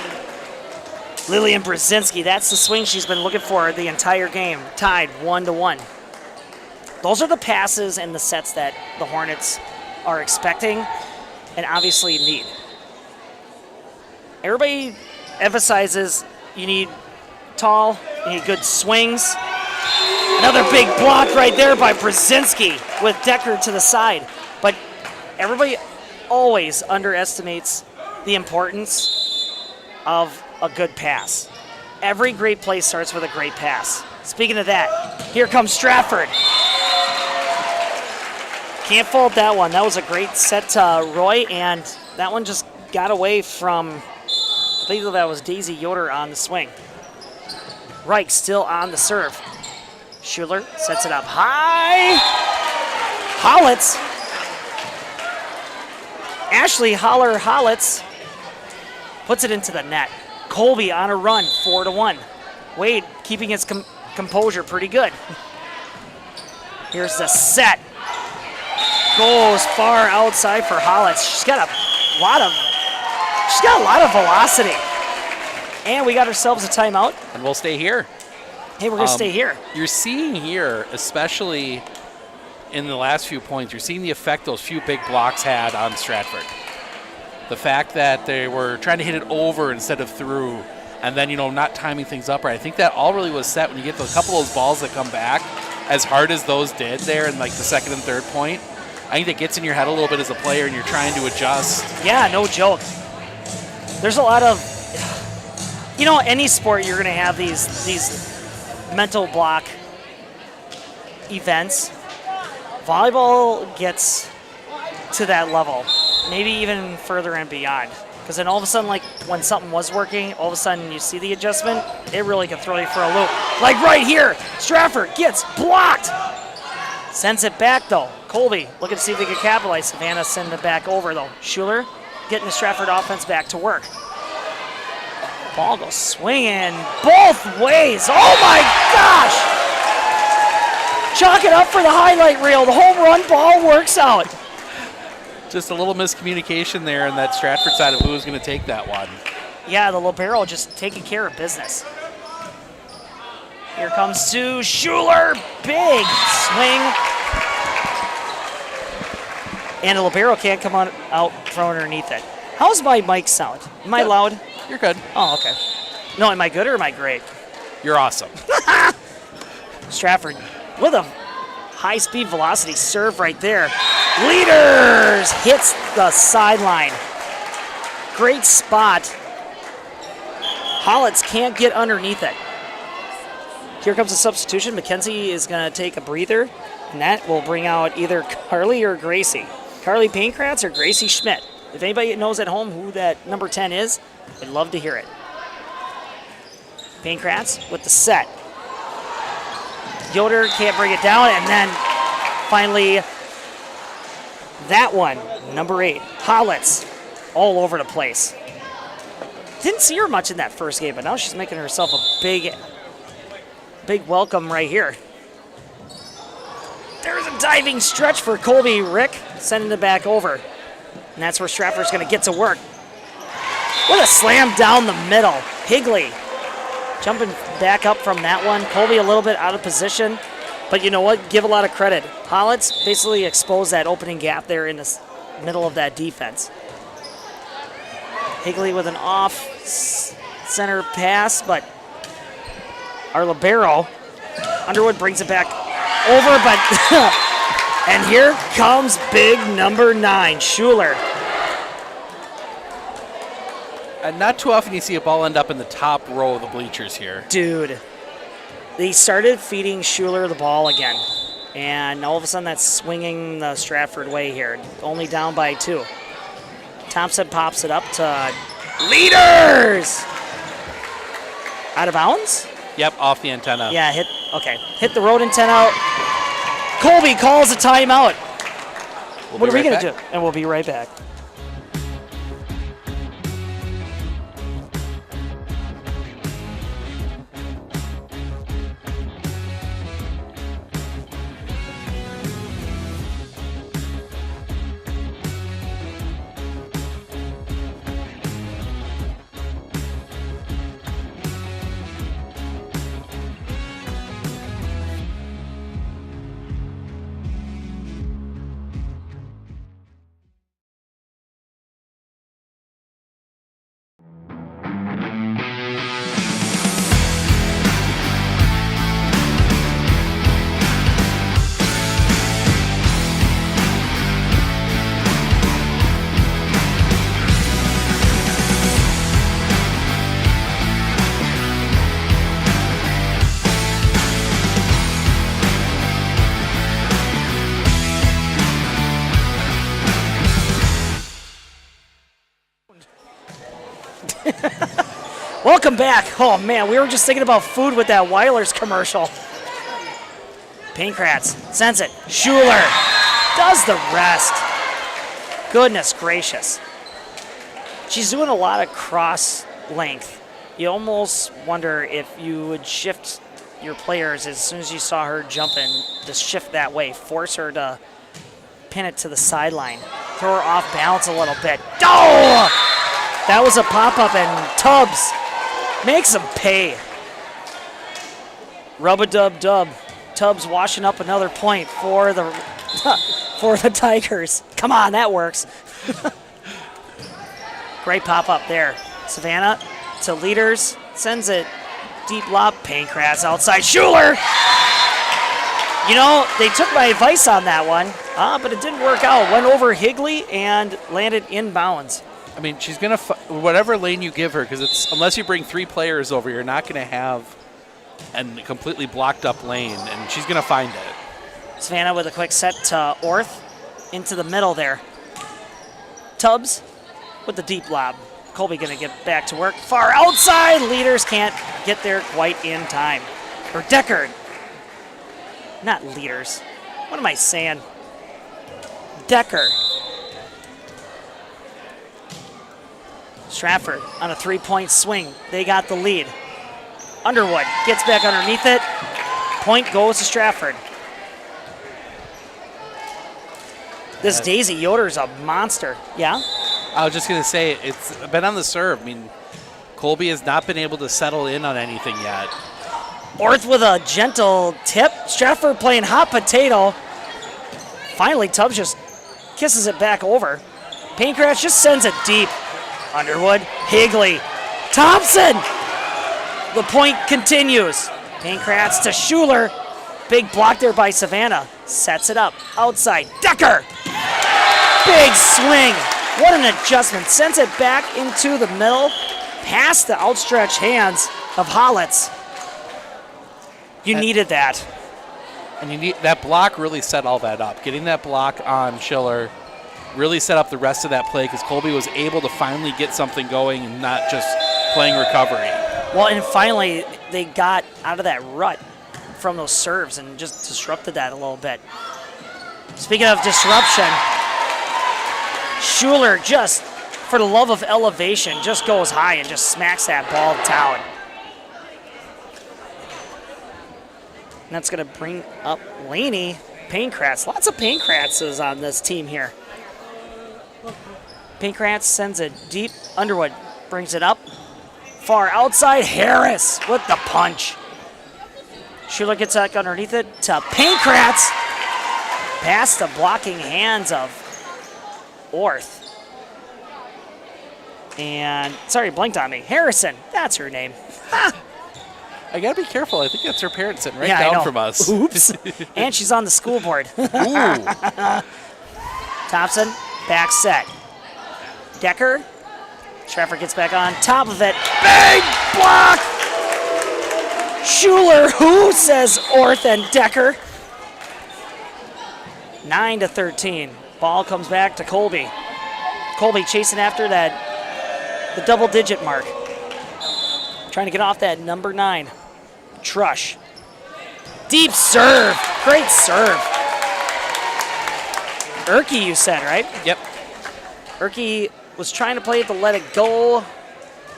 Lillian Brzezinski, that's the swing she's been looking for the entire game. Tied 1-1. Those are the passes and the sets that the Hornets are expecting and obviously need. Everybody emphasizes you need tall, you need good swings. Another big block right there by Brzezinski with Decker to the side. But everybody always underestimates the importance of a good pass. Every great play starts with a great pass. Speaking of that, here comes Stratford. Can't fault that one. That was a great set to Roy, and that one just got away from, I believe that was Daisy Yoder on the swing. Reich still on the serve. Schuler sets it up high. Hollitz. Ashley Hollitz puts it into the net. Colby on a run, 4-1. Wade keeping his composure pretty good. Here's the set. Goes far outside for Hollitz. She's got a lot of velocity. And we got ourselves a timeout. And we'll stay here. Hey, we're going to stay here. You're seeing here, especially in the last few points, you're seeing the effect those few big blocks had on Stratford. The fact that they were trying to hit it over instead of through, and then, not timing things up right. I think that all really was set when you get a couple of those balls that come back, as hard as those did there in like the second and third point. I think that gets in your head a little bit as a player, and you're trying to adjust. Yeah, no joke. There's a lot of, any sport you're going to have these mental block events. Volleyball gets to that level, maybe even further and beyond. Because then all of a sudden, like when something was working, all of a sudden you see the adjustment, it really can throw you for a loop. Like right here, Stratford gets blocked. Sends it back though. Colby looking to see if they can capitalize. Savannah sending it back over though. Schuler getting the Stratford offense back to work. Ball goes swinging both ways. Oh my gosh! Chalk it up for the highlight reel. The home run ball works out. Just a little miscommunication there on that Stratford side of who was going to take that one. Yeah, the libero just taking care of business. Here comes to Schuler. Big swing. And the libero can't come on out from underneath it. How's my mic sound? Am I loud? You're good. Oh, okay. No, am I good or am I great? You're awesome. Stratford with a high-speed velocity serve right there. Leaders hits the sideline. Great spot. Hollitz can't get underneath it. Here comes a substitution. Mackenzie is going to take a breather, and that will bring out either Carly or Gracie. Carly Pankratz or Gracie Schmidt. If anybody knows at home who that number 10 is, I'd love to hear it. Pankratz with the set. Yoder can't bring it down, and then finally that one, number 8, Hollitz. all over the place. Didn't see her much in that first game, but now she's making herself a big welcome right here. There's a diving stretch for Colby. Rick sending it back over. And that's where Stratford's going to get to work. What a slam down the middle. Higley jumping back up from that one. Colby a little bit out of position. But you know what? Give a lot of credit. Hollitz basically exposed that opening gap there in the middle of that defense. Higley with an off-center pass, but our libero, Underwood, brings it back over, but and here comes big number 9, Schuler. And not too often you see a ball end up in the top row of the bleachers here. Dude, they started feeding Schuler the ball again, and all of a sudden that's swinging the Stratford way here. Only down by 2. Thompson pops it up to Leaders! Out of bounds? Yep, off the antenna. Yeah, hit the road antenna. Colby calls a timeout. What are we going to do? And we'll be right back. Welcome back. Oh man, we were just thinking about food with that Weiler's commercial. Pankratz sends it. Schuler does the rest. Goodness gracious. She's doing a lot of cross length. You almost wonder if you would shift your players as soon as you saw her jumping, to shift that way, force her to pin it to the sideline, throw her off balance a little bit. Oh! That was a pop-up, and Tubbs makes him pay. Rub-a-dub-dub. Tubbs washing up another point for the for the Tigers. Come on, that works. Great pop-up there. Savannah to Leaders, sends it deep lob. Pankratz outside. Schuler! You know, they took my advice on that one, but it didn't work out. Went over Higley and landed inbounds. I mean, she's going to, whatever lane you give her, because it's, unless you bring 3 players over, you're not going to have a completely blocked up lane, and she's going to find it. Savannah with a quick set to Orth into the middle there. Tubbs with the deep lob. Colby going to get back to work. Far outside. Leaders can't get there quite in time. Or Deckard. Not Leaders. What am I saying? Decker. Stratford on a 3-point swing. They got the lead. Underwood gets back underneath it. Point goes to Stratford. This Daisy Yoder's a monster. Yeah? I was just going to say, it's been on the serve. I mean, Colby has not been able to settle in on anything yet. Orth with a gentle tip. Stratford playing hot potato. Finally, Tubbs just kisses it back over. Pankratz just sends it deep. Underwood, Higley, Thompson. The point continues. Pankratz to Schuler. Big block there by Savannah. Sets it up. Outside. Decker. Big swing. What an adjustment. Sends it back into the middle. Past the outstretched hands of Hollitz. You needed that. And you need that block really set all that up. Getting that block on Schiller really set up the rest of that play because Colby was able to finally get something going and not just playing recovery. Well, and finally they got out of that rut from those serves and just disrupted that a little bit. Speaking of disruption, Schuler just for the love of elevation, just goes high and just smacks that ball down. And that's going to bring up Laney Pankratz. Lots of Pankratz on this team here. Pankratz sends it deep. Underwood brings it up. Far outside, Harris with the punch. Schuler gets back underneath it to Pankratz. Past the blocking hands of Orth. And, sorry, blinked on me. Harrison, that's her name. I gotta be careful. I think that's her parents sitting right Yeah, I down know. from us. Oops. And she's on the school board. Ooh. Thompson, back set. Decker. Stratford gets back on top of it. Big block! Schuler, who says Orth and Decker. 9-13. Ball comes back to Colby. Colby chasing after the double-digit mark. Trying to get off that number 9. Trush. Deep serve. Great serve. Erke, you said, right? Yep. Erke was trying to play it to let it go.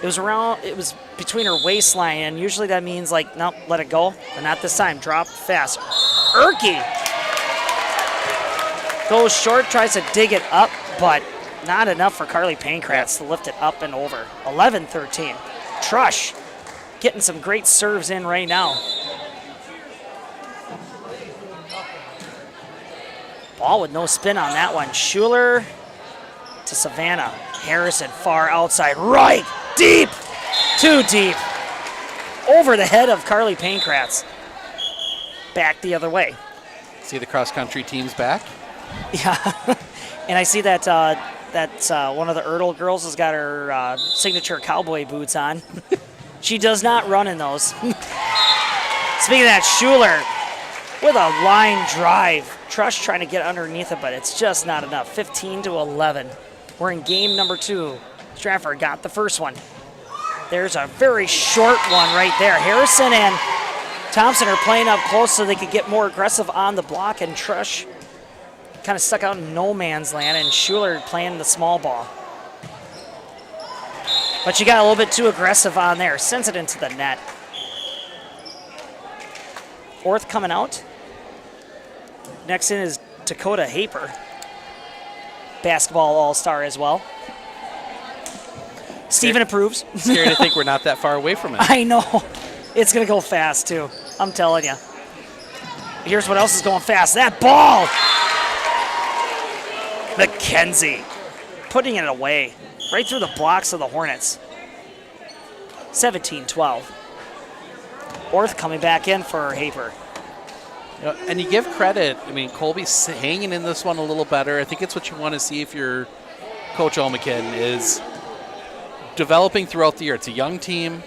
It was between her waistline, and usually that means like, nope, let it go. But not this time. Drop fast. Erke goes short, tries to dig it up, but not enough for Carly Pankratz to lift it up and over. 11-13. Trush getting some great serves in right now. Ball with no spin on that one. Schuler to Savannah. Harrison far outside. Right. Deep. Too deep. Over the head of Carly Pankratz. Back the other way. See the cross-country teams back? Yeah. And I see that one of the Erdl girls has got her signature cowboy boots on. She does not run in those. Speaking of that, Schuler with a line drive. Trush trying to get underneath it, but it's just not enough. 15-11. We're in game number 2. Stratford got the first one. There's a very short one right there. Harrison and Thompson are playing up close so they could get more aggressive on the block, and Trush kind of stuck out in no man's land, and Schuler playing the small ball. But she got a little bit too aggressive on there. Sends it into the net. Orth coming out. Next in is Dakota Haper. Basketball all-star as well. Steven approves. Scary to think we're not that far away from it. I know. It's going to go fast, too. I'm telling you. Here's what else is going fast. That ball! McKenzie putting it away. Right through the blocks of the Hornets. 17-12. Orth coming back in for Haper. You know, and you give credit. I mean, Colby's hanging in this one a little better. I think it's what you want to see if you're Coach Omikin, is developing throughout the year. It's a young team.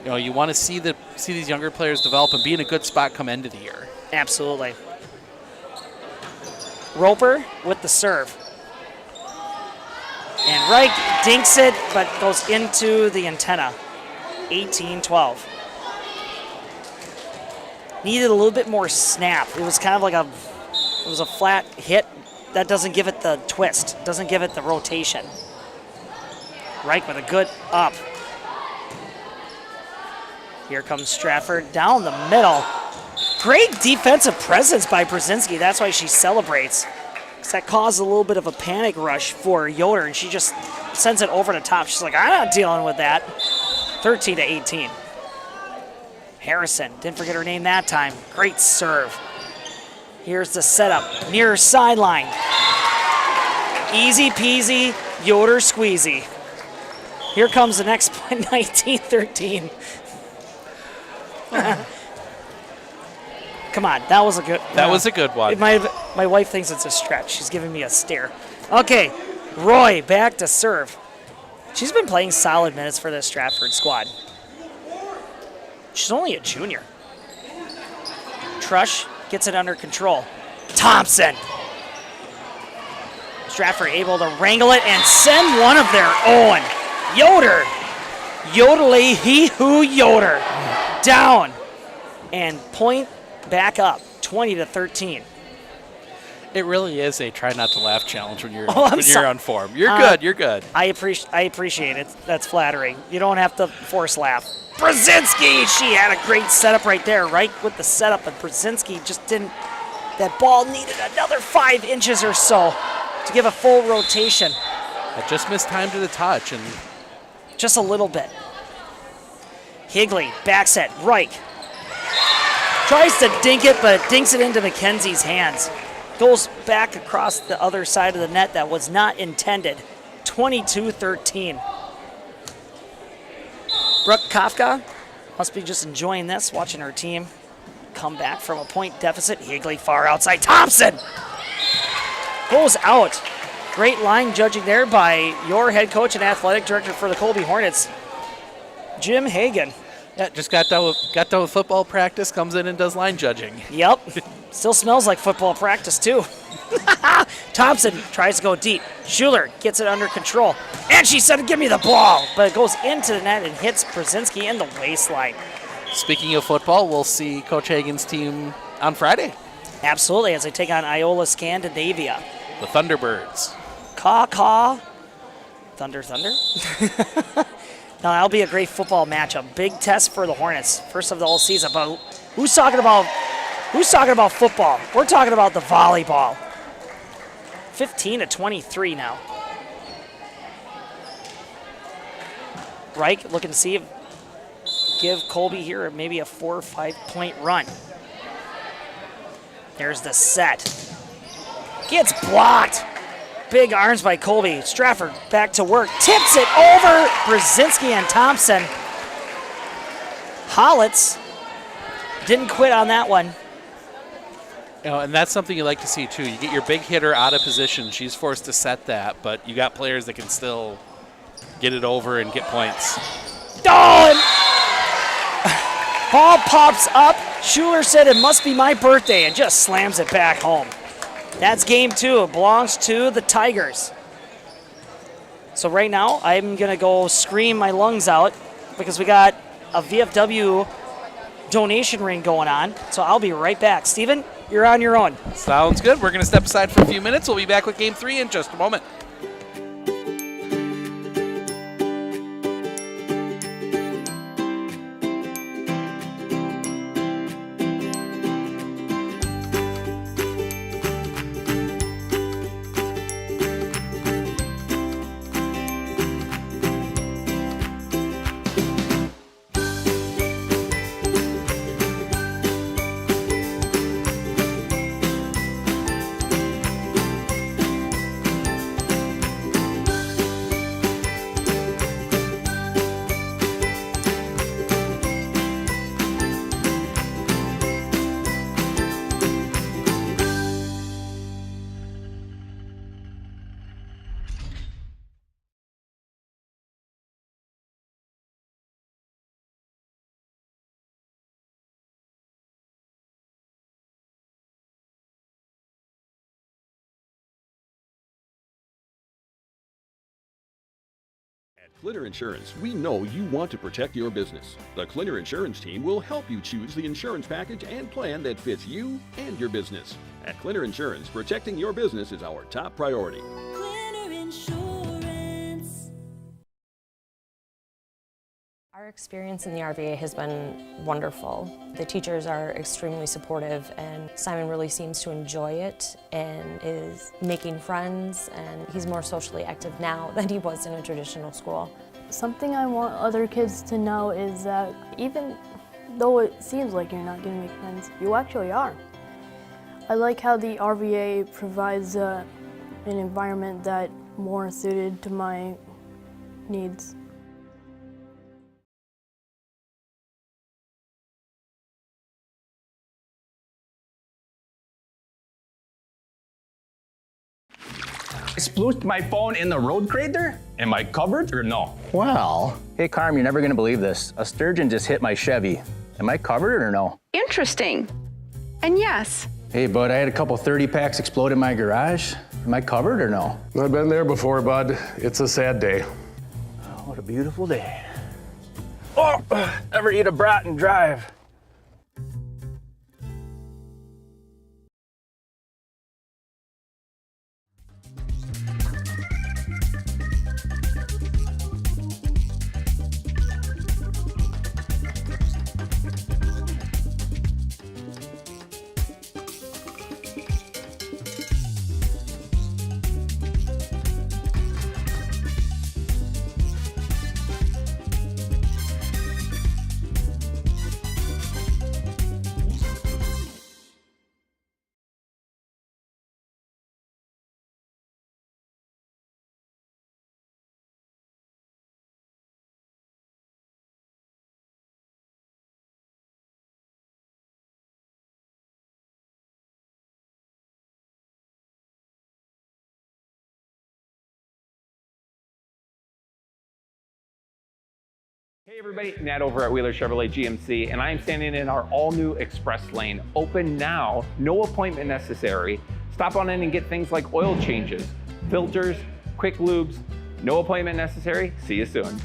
You know, you want to see these younger players develop and be in a good spot come end of the year. Absolutely. Roper with the serve. And Reich dinks it, but goes into the antenna. 18-12. Needed a little bit more snap. It was kind of like it was a flat hit. That doesn't give it the twist, doesn't give it the rotation. Reich with a good up. Here comes Stratford down the middle. Great defensive presence by Brzezinski. That's why she celebrates. That caused a little bit of a panic rush for Yoder, and she just sends it over the top. She's like, I'm not dealing with that. 13-18. Harrison, didn't forget her name that time. Great serve. Here's the setup, near sideline. Easy peasy, Yoder squeezy. Here comes the next play, 19-13. Come on, that was a good. That was a good one. My wife thinks it's a stretch. She's giving me a stare. Okay, Roy back to serve. She's been playing solid minutes for this Stratford squad. She's only a junior. Trush gets it under control. Thompson. Stratford able to wrangle it and send one of their own. Yoder. Yodelay he who Yoder. Down. And point back up. 20-13. It really is a try not to laugh challenge when you're I'm when you're on form. You're good. You're good. I appreciate it. That's flattering. You don't have to force laugh. Brzezinski, she had a great setup right there, right with the setup, but Brzezinski just didn't. That ball needed another 5 inches or so to give a full rotation. I just missed time to the touch and just a little bit. Higley backs it. Reich tries to dink it, but dinks it into McKenzie's hands. Goes back across the other side of the net. That was not intended. 22-13. Brooke Kafka must be just enjoying this, watching her team come back from a point deficit. Higley far outside. Thompson goes out. Great line judging there by your head coach and athletic director for the Colby Hornets, Jim Hagan. yeah, just got done with football practice, comes in and does line judging. Yep. Still smells like football practice, too. Thompson tries to go deep. Schuler gets it under control. And she said, give me the ball. But it goes into the net and hits Brzezinski in the waistline. Speaking of football, we'll see Coach Hagan's team on Friday. Absolutely, as they take on Iola Scandinavia. The Thunderbirds. Caw. Thunder. Now, that'll be a great football matchup. Big test for the Hornets. First of the whole season. But who's talking about football? We're talking about the volleyball. 15-23 now. Reich looking to see if give Colby here maybe a 4 or 5 point run. There's the set. Gets blocked. Big arms by Colby. Stratford back to work. Tips it over Brzezinski and Thompson. Hollitz didn't quit on that one. And that's something you like to see, too. You get your big hitter out of position. She's forced to set that, but you got players that can still get it over and get points. Oh, and ball pops up. Schuler said it must be my birthday and just slams it back home. That's game 2. It belongs to the Tigers. So right now, I'm going to go scream my lungs out because we got a VFW donation ring going on. So I'll be right back. Steven, you're on your own. Sounds good. We're going to step aside for a few minutes. We'll be back with game 3 in just a moment. Clinner Insurance, we know you want to protect your business. The Clinner Insurance team will help you choose the insurance package and plan that fits you and your business. At Clinner Insurance, protecting your business is our top priority. Clinner Insurance. Our experience in the RVA has been wonderful. The teachers are extremely supportive, and Simon really seems to enjoy it and is making friends, and he's more socially active now than he was in a traditional school. Something I want other kids to know is that even though it seems like you're not going to make friends, you actually are. I like how the RVA provides an environment that more suited to my needs. I splooshed my phone in the road crater? Am I covered or no? Well, hey Carm, you're never gonna believe this. A sturgeon just hit my Chevy. Am I covered or no? Interesting. And yes. Hey bud, I had a couple 30 packs explode in my garage. Am I covered or no? I've been there before, bud. It's a sad day. What a beautiful day. Oh, ever eat a brat and drive? Hey everybody, Nat over at Wheeler Chevrolet GMC, and I am standing in our all-new Express lane. Open now, no appointment necessary. Stop on in and get things like oil changes, filters, quick lubes. No appointment necessary. See you soon.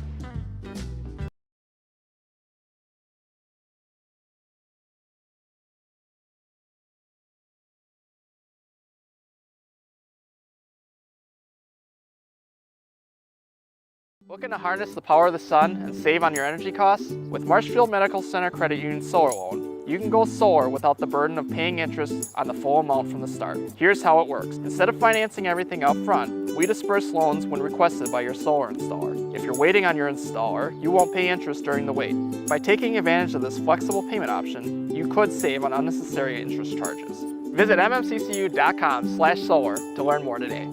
Looking to harness the power of the sun and save on your energy costs? With Marshfield Medical Center Credit Union Solar Loan, you can go solar without the burden of paying interest on the full amount from the start. Here's how it works. Instead of financing everything up front, we disperse loans when requested by your solar installer. If you're waiting on your installer, you won't pay interest during the wait. By taking advantage of this flexible payment option, you could save on unnecessary interest charges. Visit mmccu.com/solar to learn more today.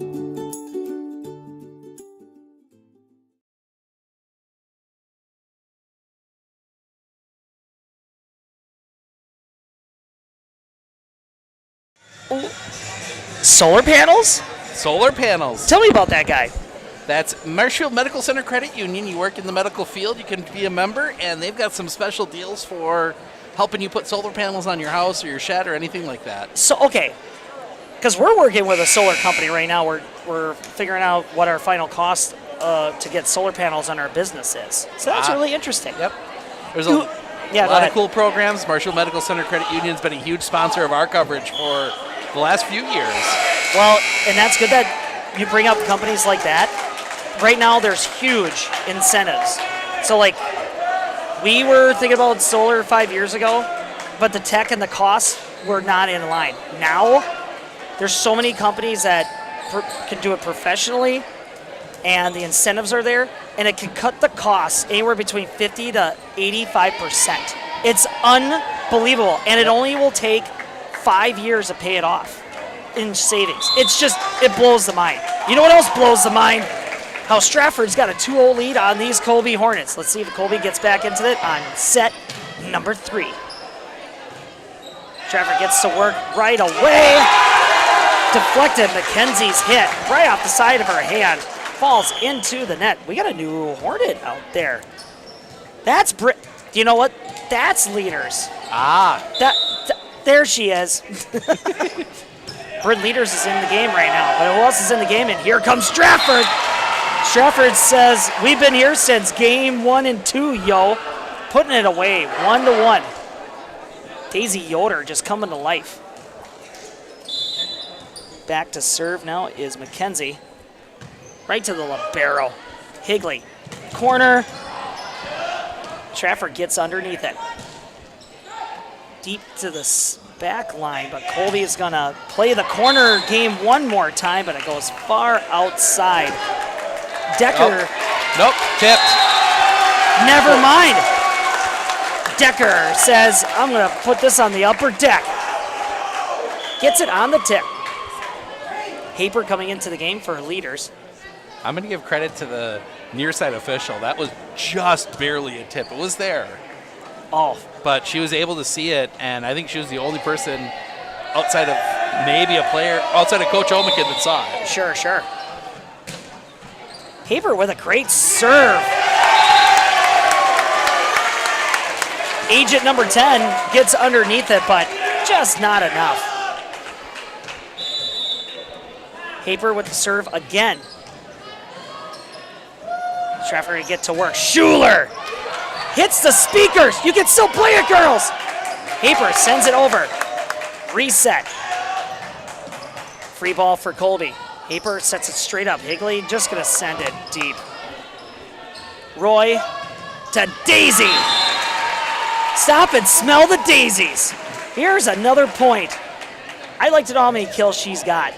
Solar panels? Solar panels. Tell me about that guy. That's Marshfield Medical Center Credit Union. You work in the medical field, you can be a member, and they've got some special deals for helping you put solar panels on your house or your shed or anything like that. So, okay, because we're working with a solar company right now. We're figuring out what our final cost to get solar panels on our business is. So that's really interesting. Yep. There's a lot of cool programs. Marshfield Medical Center Credit Union's been a huge sponsor of our coverage for the last few years. Well, and that's good that you bring up companies like that. Right now, there's huge incentives. So, like, we were thinking about solar 5 years ago, but the tech and the costs were not in line. Now, there's so many companies that can do it professionally, and the incentives are there, and it can cut the costs anywhere between 50 to 85%. It's unbelievable, and it only will take 5 years to pay it off in savings. It blows the mind. You know what else blows the mind? How Stratford's got a 2-0 lead on these Colby Hornets. Let's see if Colby gets back into it on set number 3. Stratford gets to work right away. Deflected. Mackenzie's hit right off the side of her hand. Falls into the net. We got a new Hornet out there. That's you know what? That's Leaders. There she is. Britt Leaders is in the game right now, but who else is in the game? And here comes Stratford. Stratford says, we've been here since game 1 and 2, yo. Putting it away, 1-1. Daisy Yoder just coming to life. Back to serve now is Mackenzie. Right to the libero. Higley, corner. Stratford gets underneath it. Deep to the back line, but Colby is gonna play the corner game one more time, but it goes far outside. Decker. Nope, tipped. Never mind. Decker says, I'm gonna put this on the upper deck. Gets it on the tip. Haper coming into the game for Leaders. I'm gonna give credit to the near side official. That was just barely a tip. It was there. Oh. But she was able to see it, and I think she was the only person outside of maybe a player, outside of Coach Omikin that saw it. Sure. Haber with a great serve. Agent number 10 gets underneath it, but just not enough. Haber with the serve again. Stratford to get to work. Schuler hits the speakers. You can still play it, girls. Haber sends it over. Reset. Free ball for Colby. Haber sets it straight up. Higley just going to send it deep. Roy to Daisy. Stop and smell the daisies. Here's another point. I'd like to know how many kills she's got.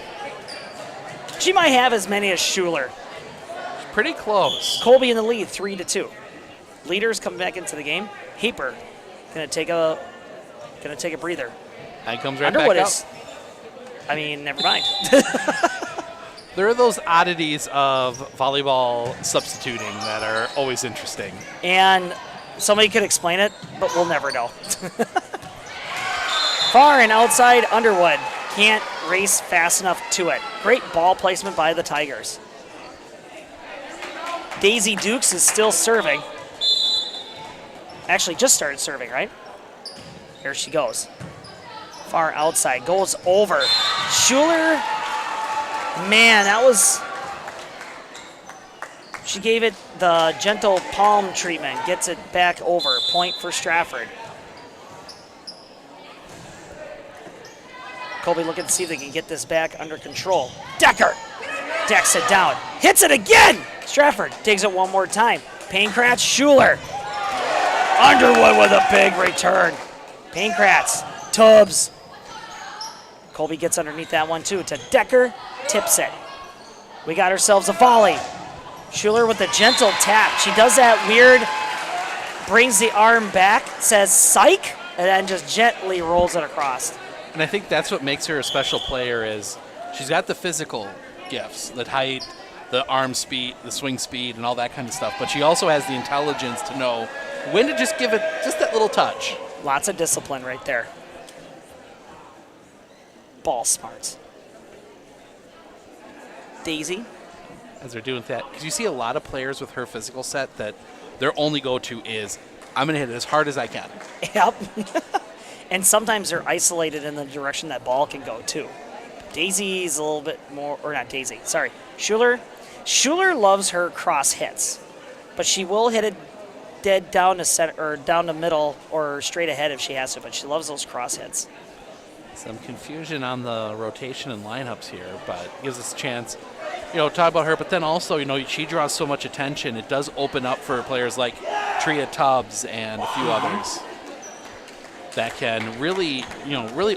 She might have as many as Schuler. Pretty close. Colby in the lead, 3-2. Leaders coming back into the game. Haper gonna take a breather. And comes right Underwood back is, up. I mean, never mind. There are those oddities of volleyball substituting that are always interesting. And somebody could explain it, but we'll never know. Far and outside Underwood. Can't race fast enough to it. Great ball placement by the Tigers. Daisy Dukes is still serving. Actually, just started serving, right? Here she goes. Far outside, goes over. Schuler, man, that was... She gave it the gentle palm treatment, gets it back over. Point for Stratford. Colby looking to see if they can get this back under control. Decker decks it down. Hits it again! Stratford takes it one more time. Pankratz, Schuler. Underwood with a big return. Pankratz, Tubbs. Colby gets underneath that one too. To Decker, tips it. We got ourselves a volley. Schuler with a gentle tap. She does that weird, brings the arm back, says psych, and then just gently rolls it across. And I think that's what makes her a special player is she's got the physical gifts, the height, the arm speed, the swing speed, and all that kind of stuff. But she also has the intelligence to know when to just give it just that little touch. Lots of discipline right there. Ball smarts. Daisy. As they're doing that, because you see a lot of players with her physical set that their only go-to is, I'm going to hit it as hard as I can. Yep. And sometimes they're isolated in the direction that ball can go too. Daisy's a little bit more, or not Daisy, sorry. Schuler loves her cross hits, but she will hit it dead down to center, or down the middle, or straight ahead if she has to, but she loves those cross hits. Some confusion on the rotation and lineups here, but gives us a chance, talk about her, but then also, she draws so much attention. It does open up for players like Tria Tubbs and a few others that can really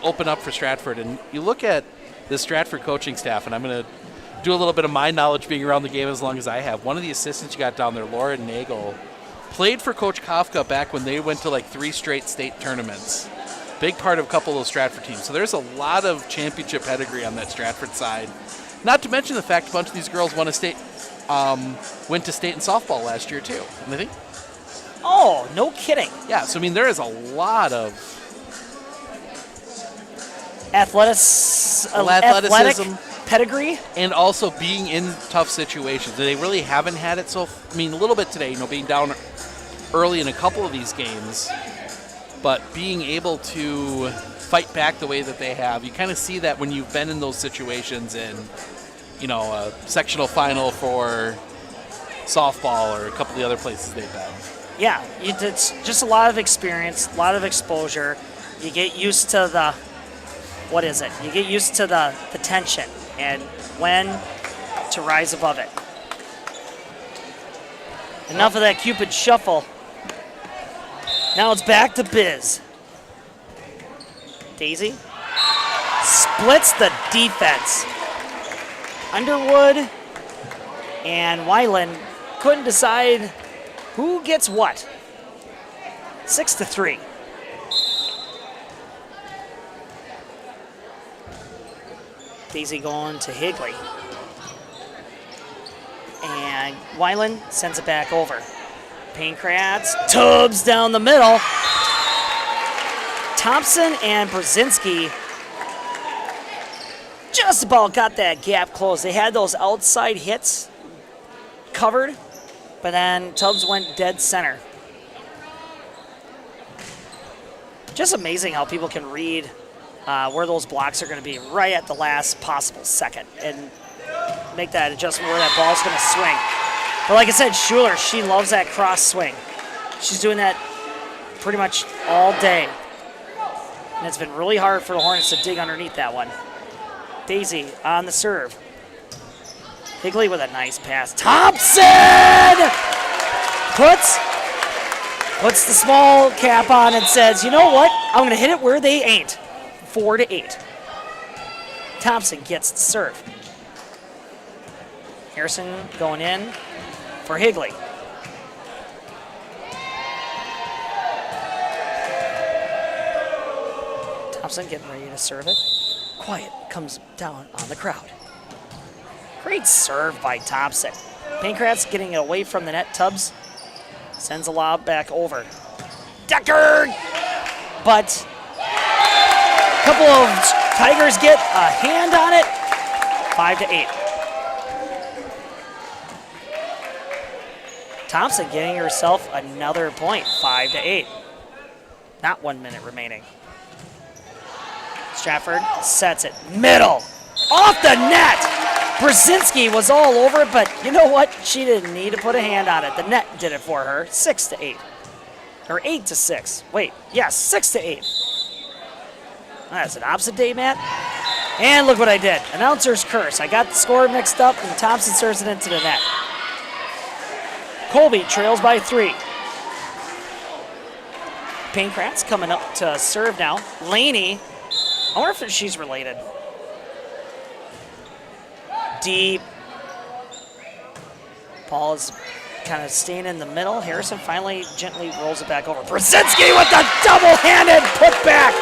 open up for Stratford. And you look at the Stratford coaching staff, and I'm going to do a little bit of my knowledge being around the game as long as I have. One of the assistants you got down there, Laura Nagel, played for Coach Kafka back when they went to like 3 straight state tournaments. Big part of a couple of those Stratford teams. So there's a lot of championship pedigree on that Stratford side. Not to mention the fact a bunch of these girls went to state in softball last year too. And I think. Oh, no kidding. Yeah, so there is a lot of athleticism, pedigree, and also being in tough situations. They really haven't had it a little bit today, being down early in a couple of these games, but being able to fight back the way that they have. You kind of see that when you've been in those situations in, a sectional final for softball or a couple of the other places they've been. Yeah, it's just a lot of experience, a lot of exposure. You get used to the, You get used to the tension and when to rise above it. Enough of that Cupid shuffle. Now it's back to Biz. Daisy splits the defense. Underwood and Weiland couldn't decide who gets what. 6-3. Daisy going to Higley. And Weiland sends it back over. Pankratz, Tubbs down the middle. Thompson and Brzezinski just about got that gap closed. They had those outside hits covered, but then Tubbs went dead center. Just amazing how people can read where those blocks are going to be right at the last possible second and make that adjustment where that ball's going to swing. But like I said, Schuler, she loves that cross swing. She's doing that pretty much all day. And it's been really hard for the Hornets to dig underneath that one. Daisy on the serve. Higley with a nice pass. Thompson puts the small cap on and says, you know what? I'm going to hit it where they ain't. 4-8. Thompson gets the serve. Harrison going in for Higley. Thompson getting ready to serve it. Quiet comes down on the crowd. Great serve by Thompson. Pankratz getting it away from the net. Tubbs sends a lob back over. Decker! But a couple of Tigers get a hand on it. 5-8. Thompson getting herself another point, 5-8. Not 1 minute remaining. Stratford sets it, middle, off the net. Brzezinski was all over it, but you know what? She didn't need to put a hand on it. The net did it for her, 6-8. Or 8-6. Wait, yes, 6-8. That's an opposite day, Matt. And look what I did. Announcer's curse. I got the score mixed up, and Thompson serves it into the net. Colby trails by 3. Pankratz coming up to serve now. Laney, I wonder if she's related. Deep. Paul is kind of staying in the middle. Harrison finally gently rolls it back over. Brzezinski with the double-handed putback.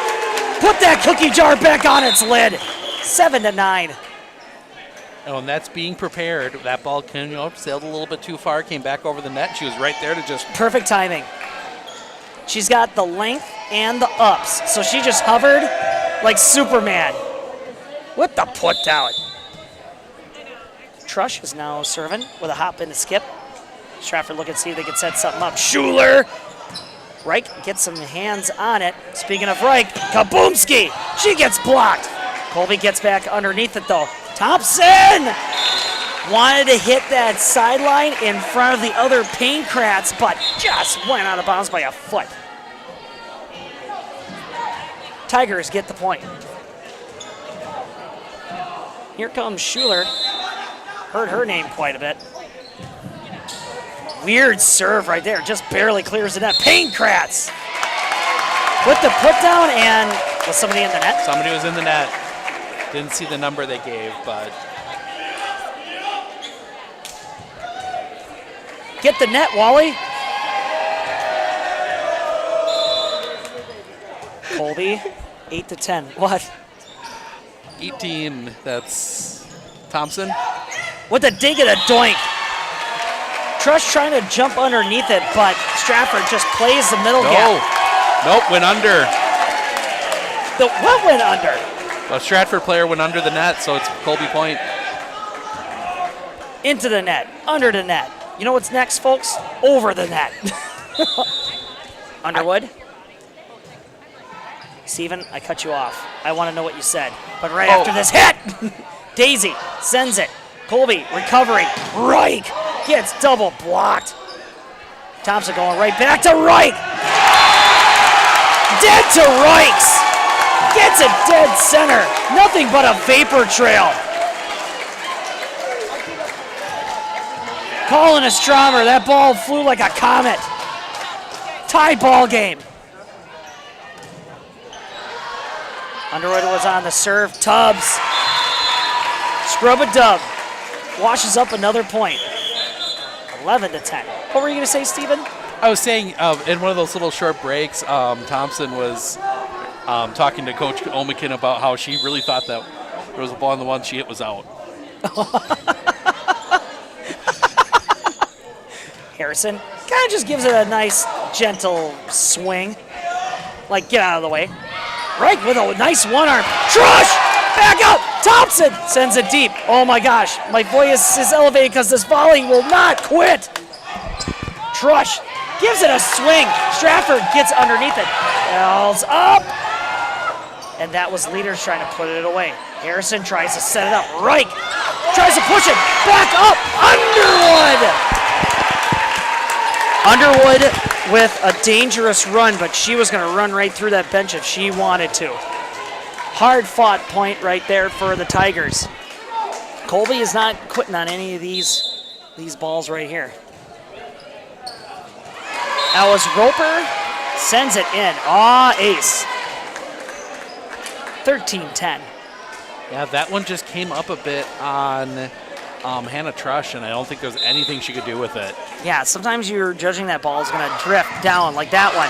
Put that cookie jar back on its lid. 7-9. Oh, and that's being prepared. That ball sailed a little bit too far, came back over the net. She was right there to just... Perfect timing. She's got the length and the ups, so she just hovered like Superman. With the put down. Trush is now serving with a hop and a skip. Stratford looking to see if they can set something up. Schuler. Reich gets some hands on it. Speaking of Reich, Kaboomski. She gets blocked. Colby gets back underneath it though. Thompson wanted to hit that sideline in front of the other Pankratz, but just went out of bounds by a foot. Tigers get the point. Here comes Schuler. Heard her name quite a bit. Weird serve right there, just barely clears the net. Pankratz with the put down, and was somebody in the net? Somebody was in the net. Didn't see the number they gave, but. Get the net, Wally. Colby, 8-10. What? 18, that's Thompson. With a dig and a doink. Trush trying to jump underneath it, but Stratford just plays the middle gap. Nope, went under. What went under? A Stratford player went under the net, so it's Colby point. Into the net, under the net. You know what's next, folks? Over the net. Underwood. Steven, I cut you off. I want to know what you said. But right after this hit, Daisy sends it. Colby recovering. Reich gets double blocked. Thompson going right back to Reich. Dead to Reichs. Gets it dead center. Nothing but a vapor trail. Colin Astromer, that ball flew like a comet. Tie ball game. Underwood was on the serve. Tubbs. Scrub a dub. Washes up another point. 11-10. What were you going to say, Steven? I was saying in one of those little short breaks, Thompson was talking to Coach Omikin about how she really thought that there was a ball, and the one she hit was out. Harrison kind of just gives it a nice, gentle swing. Like, get out of the way. Right with a nice one-arm. Trush! Back up! Thompson sends it deep. Oh my gosh, my voice is elevated because this volley will not quit. Trush gives it a swing. Stratford gets underneath it. Yells up. And that was Leaders trying to put it away. Harrison tries to set it up. Reich tries to push it. Back up. Underwood with a dangerous run, but she was going to run right through that bench if she wanted to. Hard-fought point right there for the Tigers. Colby is not quitting on any of these balls right here. That was Roper, sends it in. Ace. 13-10. Yeah, that one just came up a bit on Hannah Trush, and I don't think there's anything she could do with it. Yeah, sometimes you're judging that ball is going to drift down like that one.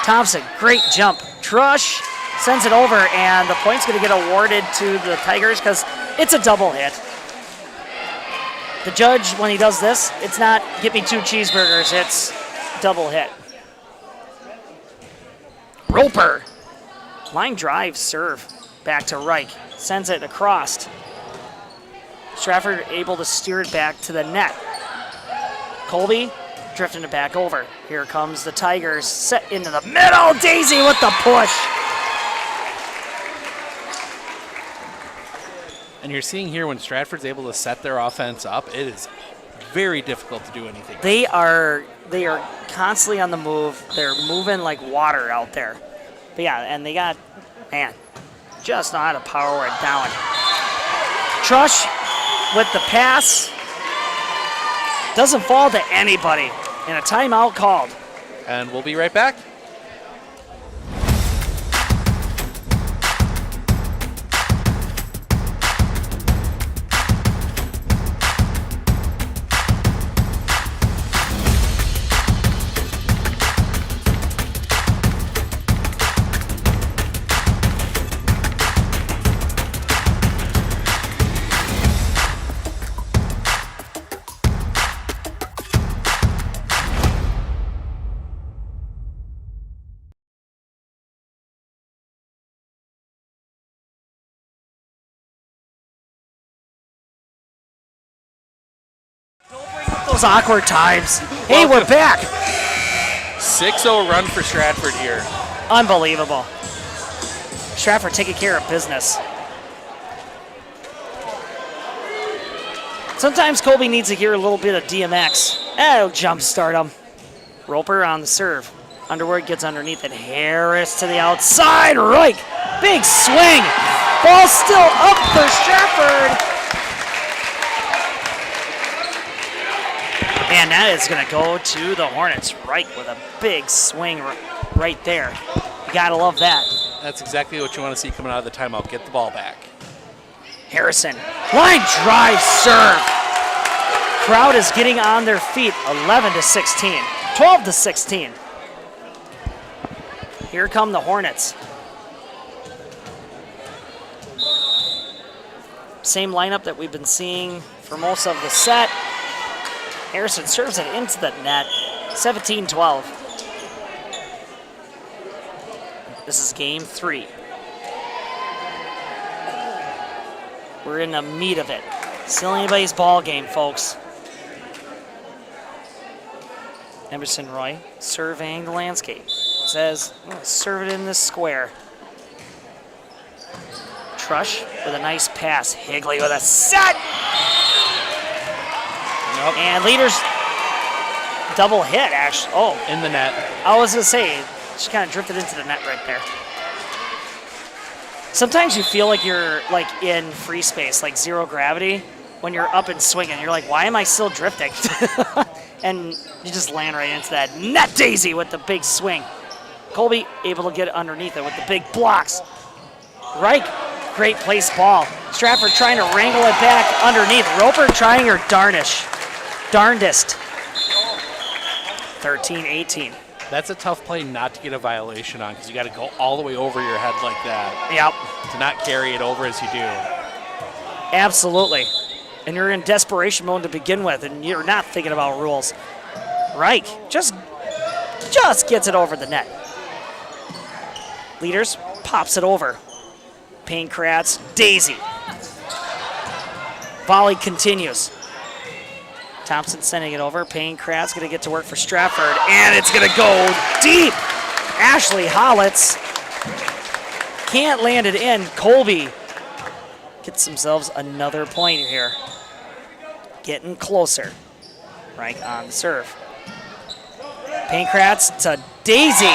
Thompson, great jump. Trush sends it over, and the point's going to get awarded to the Tigers because it's a double hit. The judge, when he does this, it's not get me 2 cheeseburgers, it's double hit. Roper, line drive serve back to Reich, sends it across. Stratford able to steer it back to the net. Colby drifting it back over. Here comes the Tigers, set into the middle. Daisy with the push. And you're seeing here when Stratford's able to set their offense up, it is very difficult to do anything. They are constantly on the move. They're moving like water out there. But yeah, and they got, man, just know how to power it down. Trush with the pass. Doesn't fall to anybody. And a timeout called. And we'll be right back. Those awkward times. Hey, we're back. 6-0 run for Stratford here. Unbelievable. Stratford taking care of business. Sometimes Colby needs to hear a little bit of DMX. That'll jumpstart him. Roper on the serve. Underwood gets underneath it. Harris to the outside. Right. Big swing. Ball still up for Stratford. And that is going to go to the Hornets. Right with a big swing right there. You got to love that. That's exactly what you want to see coming out of the timeout. Get the ball back. Harrison, line drive serve. Crowd is getting on their feet. 11-16, 12-16. Here come the Hornets. Same lineup that we've been seeing for most of the set. Harrison serves it into the net. 17-12. This is game 3. We're in the meat of it. Still anybody's ball game, folks. Emerson Roy surveying the landscape. Says, serve it in this square. Trush with a nice pass. Higley with a set. Nope. And Leaders double hit, actually. Oh. In the net. I was going to say, she kind of drifted into the net right there. Sometimes you feel like you're like in free space, like zero gravity, when you're up and swinging. You're like, why am I still drifting? And you just land right into that net. Daisy with the big swing. Colby able to get underneath it with the big blocks. Reich, great place ball. Stratford trying to wrangle it back underneath. Roper trying her darndest. 13-18. That's a tough play not to get a violation on because you got to go all the way over your head like that. Yep. To not carry it over as you do. Absolutely. And you're in desperation mode to begin with, and you're not thinking about rules. Reich just gets it over the net. Leaders pops it over. Payne-Kratz, Daisy. Volley continues. Thompson sending it over. Payne-Kratz going to get to work for Stratford, and it's going to go deep. Ashley Hollitz can't land it in. Colby gets themselves another point here. Getting closer. Right on the serve. Payne-Kratz to Daisy.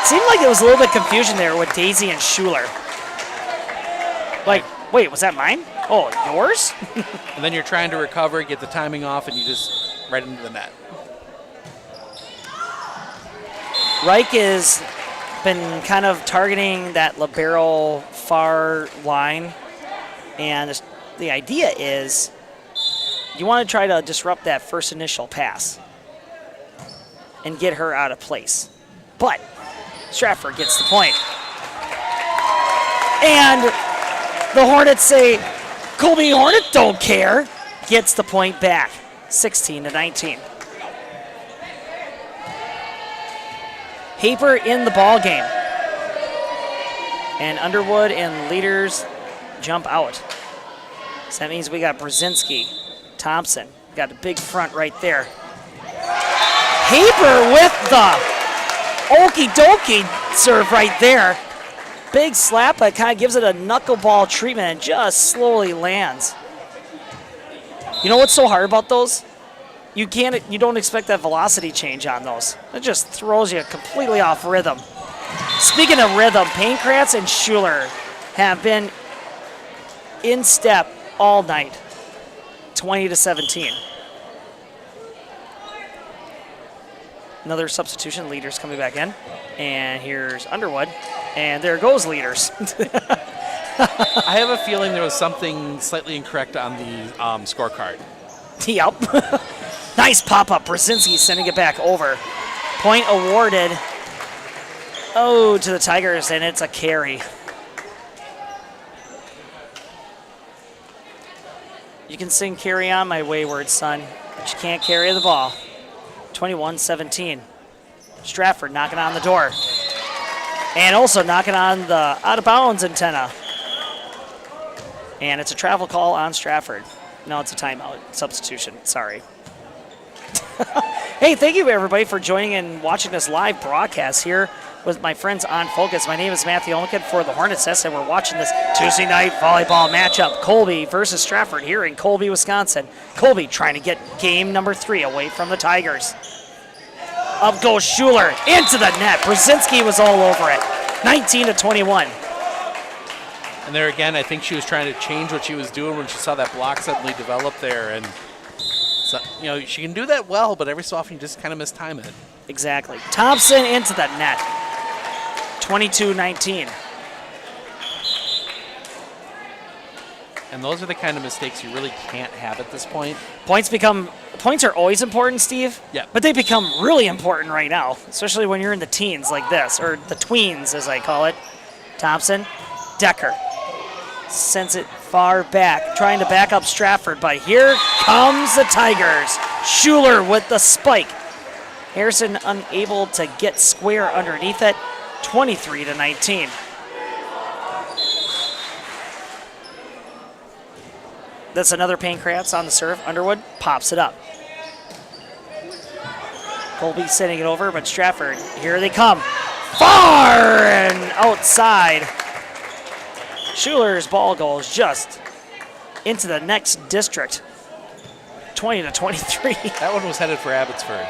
Seemed like there was a little bit of confusion there with Daisy and Schuler. Like, wait, was that mine? Oh, yours? And then you're trying to recover, get the timing off, and you just right into the net. Reich has been kind of targeting that libero far line, and the idea is you want to try to disrupt that first initial pass and get her out of place. But Stratford gets the point. And the Hornets say, Colby Hornet don't care. Gets the point back, 16-19. Haper in the ball game. And Underwood and Leaders jump out. So that means we got Brzezinski, Thompson. Got a big front right there. Haber with the okie dokie serve right there. Big slap, but kind of gives it a knuckleball treatment and just slowly lands. You know what's so hard about those? You don't expect that velocity change on those. It just throws you completely off rhythm. Speaking of rhythm, Pankratz and Schuler have been in step all night. 20-17. Another substitution, Leaders coming back in. And here's Underwood. And there goes Leaders. I have a feeling there was something slightly incorrect on the scorecard. Yep. Nice pop-up. Brzezinski sending it back over. Point awarded. Oh, to the Tigers, and it's a carry. You can sing "Carry On, My Wayward Son," but you can't carry the ball. 21-17. Stratford knocking on the door. And also knocking on the out-of-bounds antenna. And it's a travel call on Stratford. No, it's a timeout. Substitution. Sorry. Hey, thank you, everybody, for joining and watching this live broadcast here with my friends on Focus. My name is Matthew Olmsted for the Hornets Nest, and we're watching this Tuesday night volleyball matchup. Colby versus Stratford here in Colby, Wisconsin. Colby trying to get game number 3 away from the Tigers. Up goes Schuler into the net. Brzezinski was all over it. 19-21. And there again, I think she was trying to change what she was doing when she saw that block suddenly develop there. And so, you know, she can do that well, but every so often you just kind of mistime it. Exactly. Thompson into the net. 22-19. And those are the kind of mistakes you really can't have at this point. Points are always important, Steve. Yeah. But they become really important right now, especially when you're in the teens like this, or the tweens as I call it. Thompson, Decker sends it far back, trying to back up Stratford, but here comes the Tigers. Schuler with the spike. Harrison unable to get square underneath it. 23-19. That's another Pankratz on the serve. Underwood pops it up. Colby sending it over, but Stratford, here they come. Far and outside. Schuler's ball goes just into the next district. 20-23. That one was headed for Abbotsford.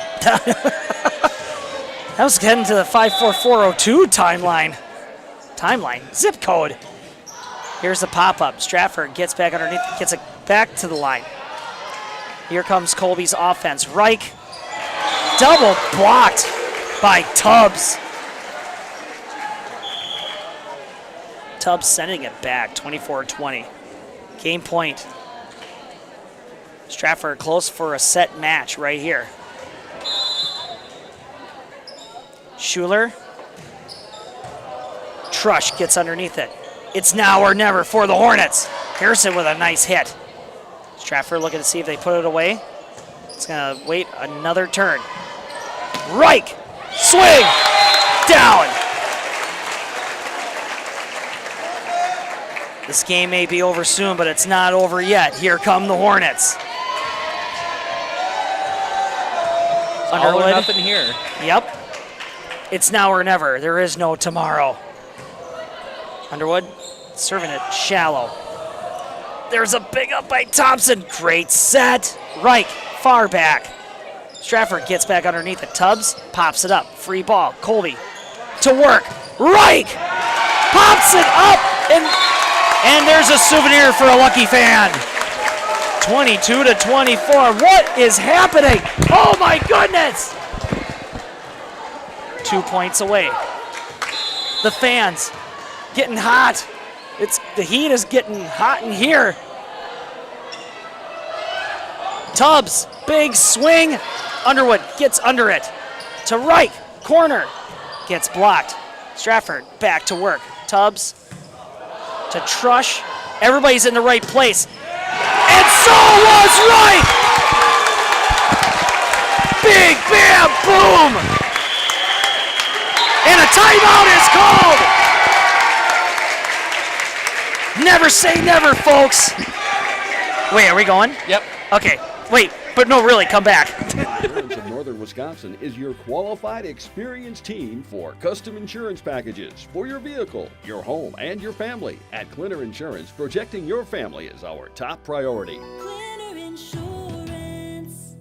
That was getting to the 54402 timeline. Zip code. Here's the pop-up. Stratford gets back underneath, gets it back to the line. Here comes Colby's offense. Reich, double blocked by Tubbs. Tubbs sending it back, 24-20. Game point. Stratford close for a set match right here. Schuler. Trush gets underneath it. It's now or never for the Hornets. Harrison with a nice hit. Stratford looking to see if they put it away. It's going to wait another turn. Reich, swing, down. This game may be over soon, but it's not over yet. Here come the Hornets. All or nothing here. Yep. It's now or never. There is no tomorrow. Underwood serving it shallow. There's a big up by Thompson. Great set. Reich, far back. Stratford gets back underneath it. Tubbs pops it up. Free ball. Colby to work. Reich pops it up. And there's a souvenir for a lucky fan. 22-24. What is happening? Oh my goodness! 2 points away. The fans getting hot. The heat is getting hot in here. Tubbs, big swing. Underwood gets under it. To right, corner. Gets blocked. Stratford back to work. Tubbs to Trush. Everybody's in the right place. And so was Reich! Big bam boom! And a timeout is called! Never say never, folks. Wait, are we going? Yep. Okay, wait, but no, really, come back. Northern Wisconsin is your qualified, experienced team for custom insurance packages for your vehicle, your home, and your family. At Clinner Insurance, protecting your family is our top priority. Clinner Insurance.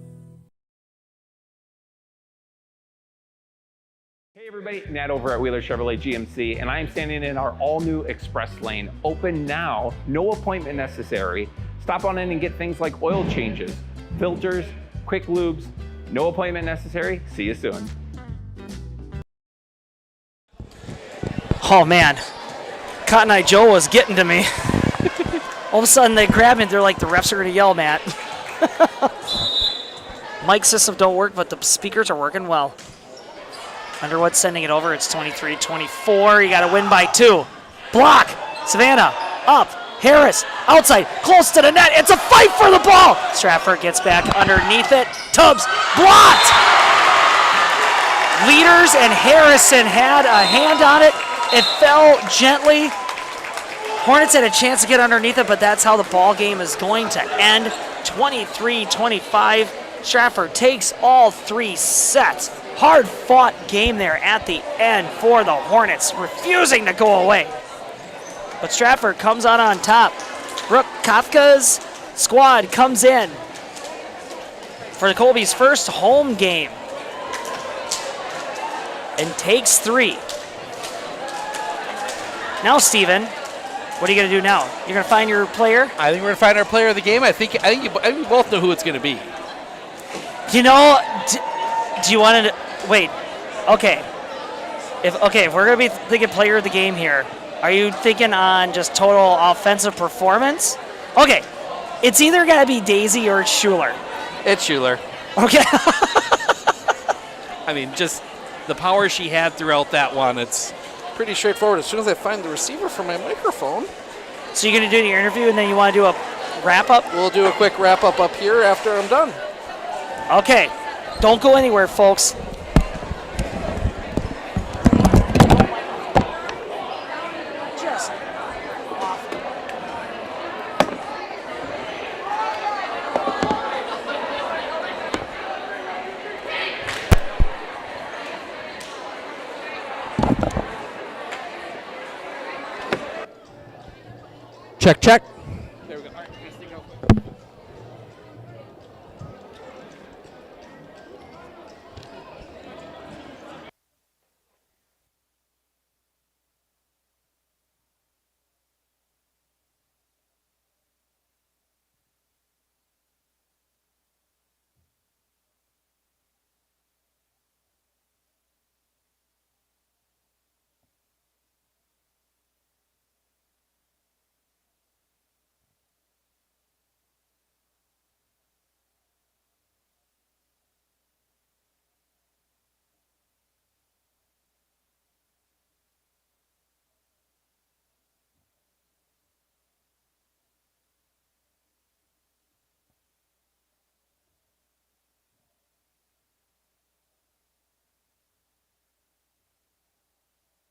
Hey everybody, Nat over at Wheeler Chevrolet GMC, and I am standing in our all-new express lane. Open now, no appointment necessary. Stop on in and get things like oil changes, filters, quick lubes, no appointment necessary. See you soon. Oh man, Cotton Eye Joe was getting to me. All of a sudden they grab me, they're like, the refs are gonna yell, Matt. Mic system don't work, but the speakers are working well. Underwood sending it over, it's 23-24, you gotta win by 2. Block, Savannah, up, Harris, outside, close to the net, it's a fight for the ball! Stratford gets back underneath it, Tubbs, blocked! Leaders and Harrison had a hand on it, it fell gently. Hornets had a chance to get underneath it, but that's how the ball game is going to end. 23-25, Stratford takes all 3 sets. Hard fought game there at the end for the Hornets, refusing to go away. But Stratford comes out on top. Brooke Kafka's squad comes in for the Colby's first home game and takes 3. Now, Steven, what are you going to do now? You're going to find your player? I think we're going to find our player of the game. I think we both know who it's going to be. You know, do you want to wait? Okay. If we're going to be thinking player of the game here, are you thinking on just total offensive performance? Okay. It's either going to be Daisy or it's Schuler. It's Schuler. Okay. I mean, just the power she had throughout that one, it's pretty straightforward. As soon as I find the receiver for my microphone. So you're going to do your interview and then you want to do a wrap-up? We'll do a quick wrap-up up here after I'm done. Okay. Don't go anywhere, folks. Just off. Check, check. There we go. All right, let's take it out.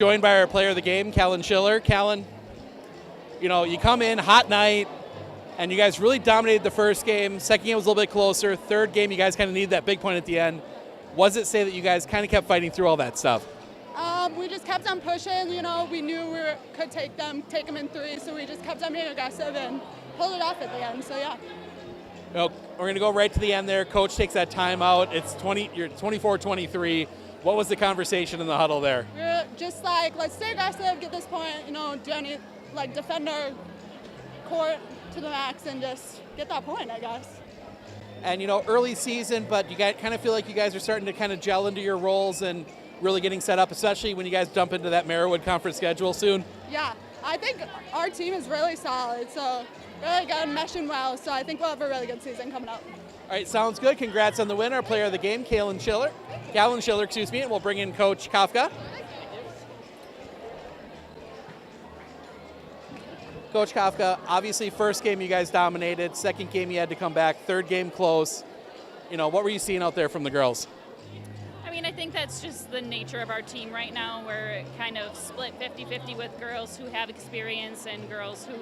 Joined by our player of the game, Callan Schiller. Callan, you know, you come in, hot night, and you guys really dominated the first game. Second game was a little bit closer. Third game, you guys kind of needed that big point at the end. What does it say that you guys kind of kept fighting through all that stuff? We just kept on pushing. You know, we knew we could take them in 3, so we just kept on being aggressive and pulled it off at the end. So yeah. You know, we're going to go right to the end there. Coach takes that timeout. It's 24-23. What was the conversation in the huddle there? We were just like, let's stay aggressive, get this point, you know, defend our court to the max and just get that point, I guess. And, you know, early season, but you kind of feel like you guys are starting to kind of gel into your roles and really getting set up, especially when you guys jump into that Merriwood Conference schedule soon. Yeah, I think our team is really solid, so really good, meshing well, so I think we'll have a really good season coming up. All right, sounds good. Congrats on the win. Our player of the game, Callan Schiller, and we'll bring in Coach Kafka. Coach Kafka, obviously first game you guys dominated, second game you had to come back, third game close. You know, what were you seeing out there from the girls? I mean, I think that's just the nature of our team right now. We're kind of split 50-50 with girls who have experience and girls who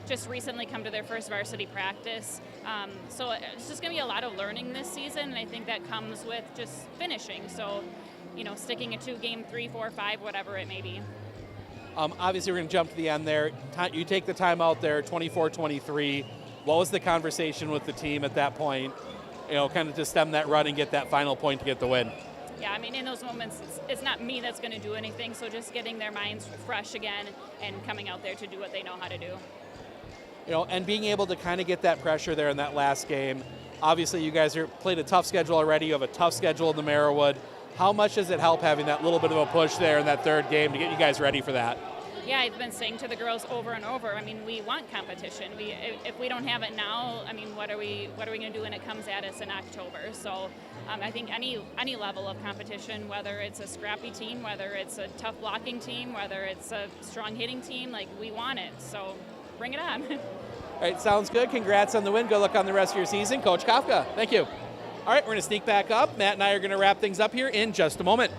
just recently come to their first varsity practice. So it's just going to be a lot of learning this season, and I think that comes with just finishing. So, sticking it to game 3, 4, 5, whatever it may be. Obviously, we're going to jump to the end there. You take the time out there, 24-23. What was the conversation with the team at that point, kind of to stem that run and get that final point to get the win? Yeah, I mean, in those moments, it's not me that's going to do anything, so just getting their minds fresh again and coming out there to do what they know how to do. And being able to kind of get that pressure there in that last game. Obviously, you guys played a tough schedule already. You have a tough schedule in the Merriwood. How much does it help having that little bit of a push there in that third game to get you guys ready for that? Yeah, I've been saying to the girls over and over, I mean, we want competition. If we don't have it now, I mean, what are we going to do when it comes at us in October? So I think any level of competition, whether it's a scrappy team, whether it's a tough blocking team, whether it's a strong hitting team, we want it. So bring it on. All right, sounds good. Congrats on the win. Good luck on the rest of your season. Coach Kafka, thank you. All right, we're going to sneak back up. Matt and I are going to wrap things up here in just a moment.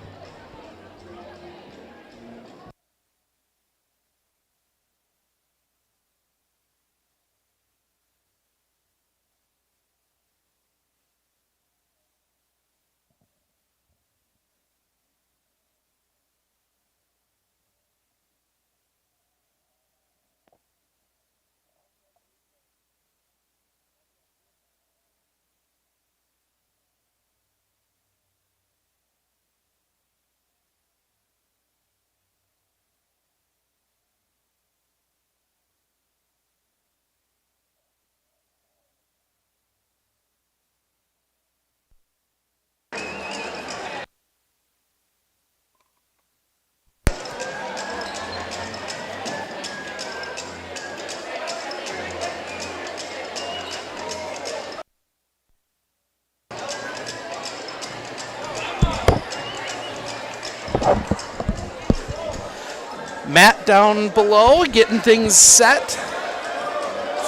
Matt down below getting things set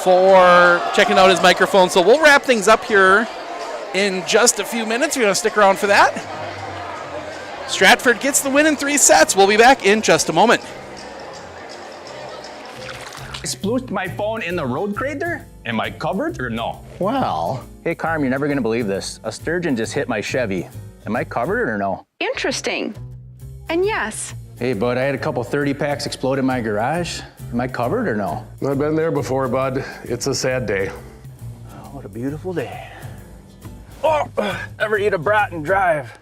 for checking out his microphone. So we'll wrap things up here in just a few minutes. You're going to stick around for that. Stratford gets the win in 3 sets. We'll be back in just a moment. I splooshed my phone in the road crate there? Am I covered or no? Well, hey Carm, you're never gonna believe this. A sturgeon just hit my Chevy. Am I covered or no? Interesting. And yes. Hey bud, I had a couple 30 packs explode in my garage. Am I covered or no? I've been there before, bud. It's a sad day. Oh, what a beautiful day. Oh, ever eat a brat and drive?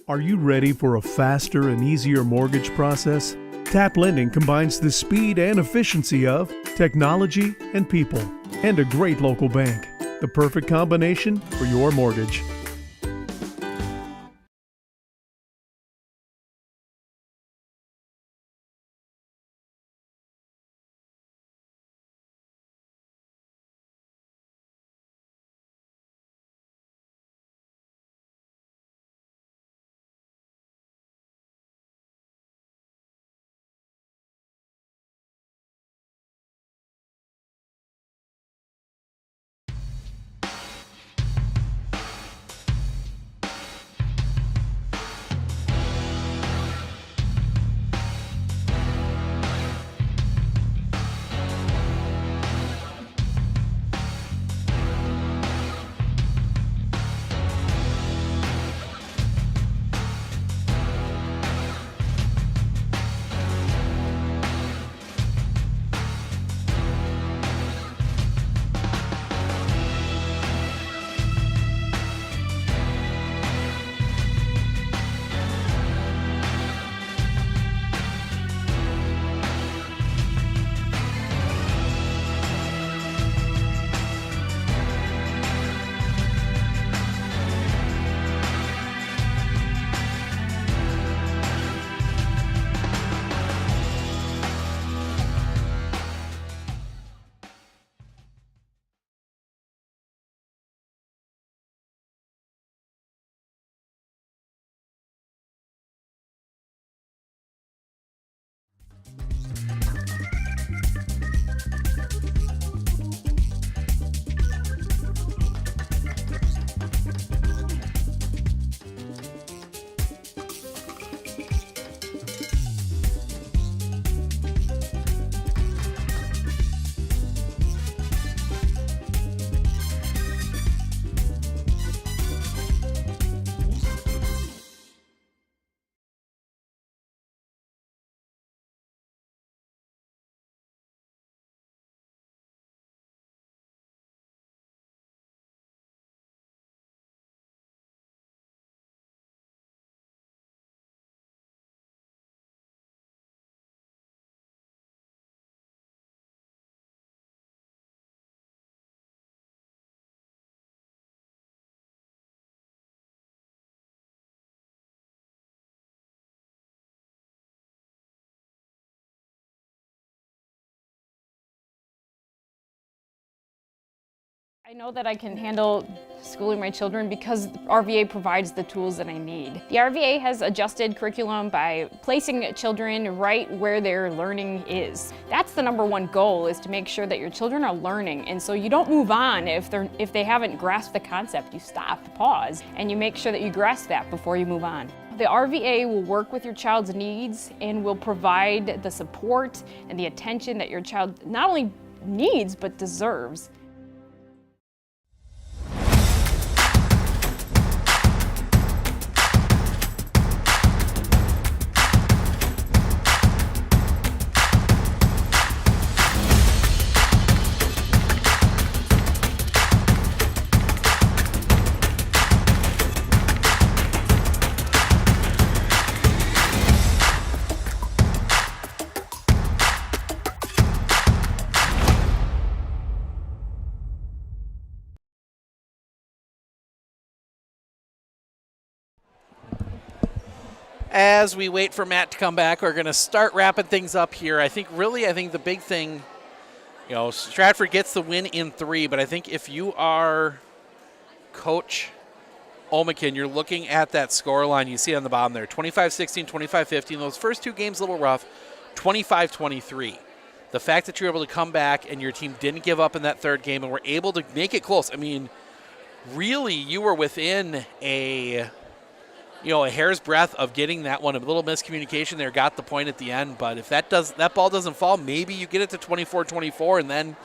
Are you ready for a faster and easier mortgage process? Tap Lending combines the speed and efficiency of technology and people, and a great local bank. The perfect combination for your mortgage. I know that I can handle schooling my children because RVA provides the tools that I need. The RVA has adjusted curriculum by placing children right where their learning is. That's the #1 goal, is to make sure that your children are learning, and so you don't move on if they haven't grasped the concept. You stop, pause, and you make sure that you grasp that before you move on. The RVA will work with your child's needs and will provide the support and the attention that your child not only needs but deserves. As we wait for Matt to come back, we're going to start wrapping things up here. I think the big thing, Stratford gets the win in 3, but I think if you are Coach Olmican, you're looking at that score line. You see on the bottom there, 25-16, 25-15. Those first 2 games a little rough, 25-23. The fact that you're able to come back and your team didn't give up in that 3rd game and were able to make it close. I mean, really, you were within a hair's breadth of getting that one. A little miscommunication there, got the point at the end. But if that ball doesn't fall, maybe you get it to 24-24, and then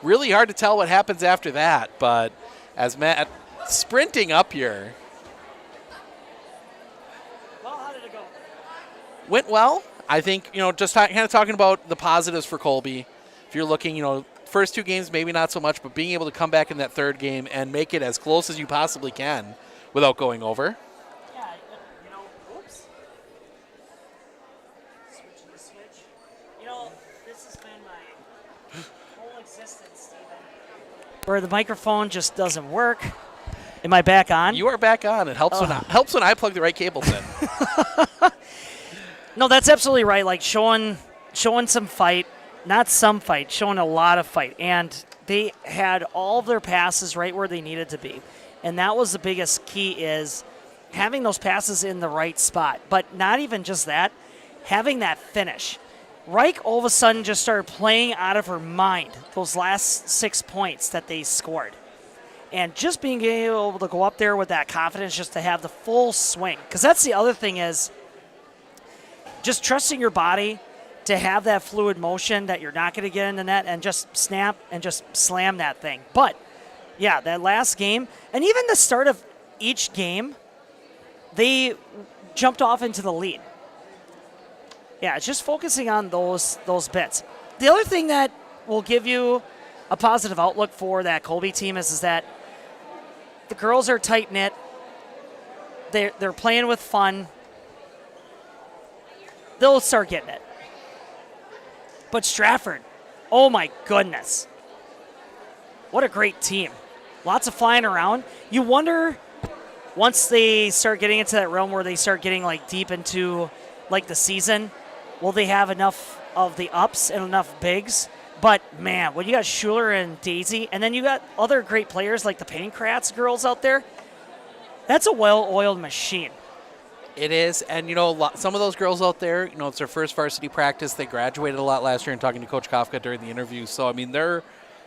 really hard to tell what happens after that. But as Matt sprinting up here. Well, how did it go? Went well. I think, just kind of talking about the positives for Colby. If you're looking, first 2 games, maybe not so much, but being able to come back in that 3rd game and make it as close as you possibly can without going over. Where the microphone just doesn't work. Am I back on? You are back on. It helps when I plug the right cables in. No, that's absolutely right. Like showing some fight, not some fight, showing a lot of fight. And they had all of their passes right where they needed to be. And that was the biggest key, is having those passes in the right spot. But not even just that, having that finish. Reich all of a sudden just started playing out of her mind those last 6 points that they scored. And just being able to go up there with that confidence, just to have the full swing. Because that's the other thing, is just trusting your body to have that fluid motion, that you're not going to get in the net and just snap and just slam that thing. But, yeah, that last game, and even the start of each game, they jumped off into the lead. Yeah, it's just focusing on those bits. The other thing that will give you a positive outlook for that Colby team is that the girls are tight-knit. They're playing with fun. They'll start getting it. But Stratford, oh my goodness. What a great team. Lots of flying around. You wonder, once they start getting into that realm where they start getting deep into the season, will they have enough of the ups and enough bigs? But, man, when you got Schuler and Daisy, and then you got other great players like the Pankratz girls out there, that's a well-oiled machine. It is, and, some of those girls out there, it's their first varsity practice. They graduated a lot last year, and talking to Coach Kafka during the interview. So, I mean, they're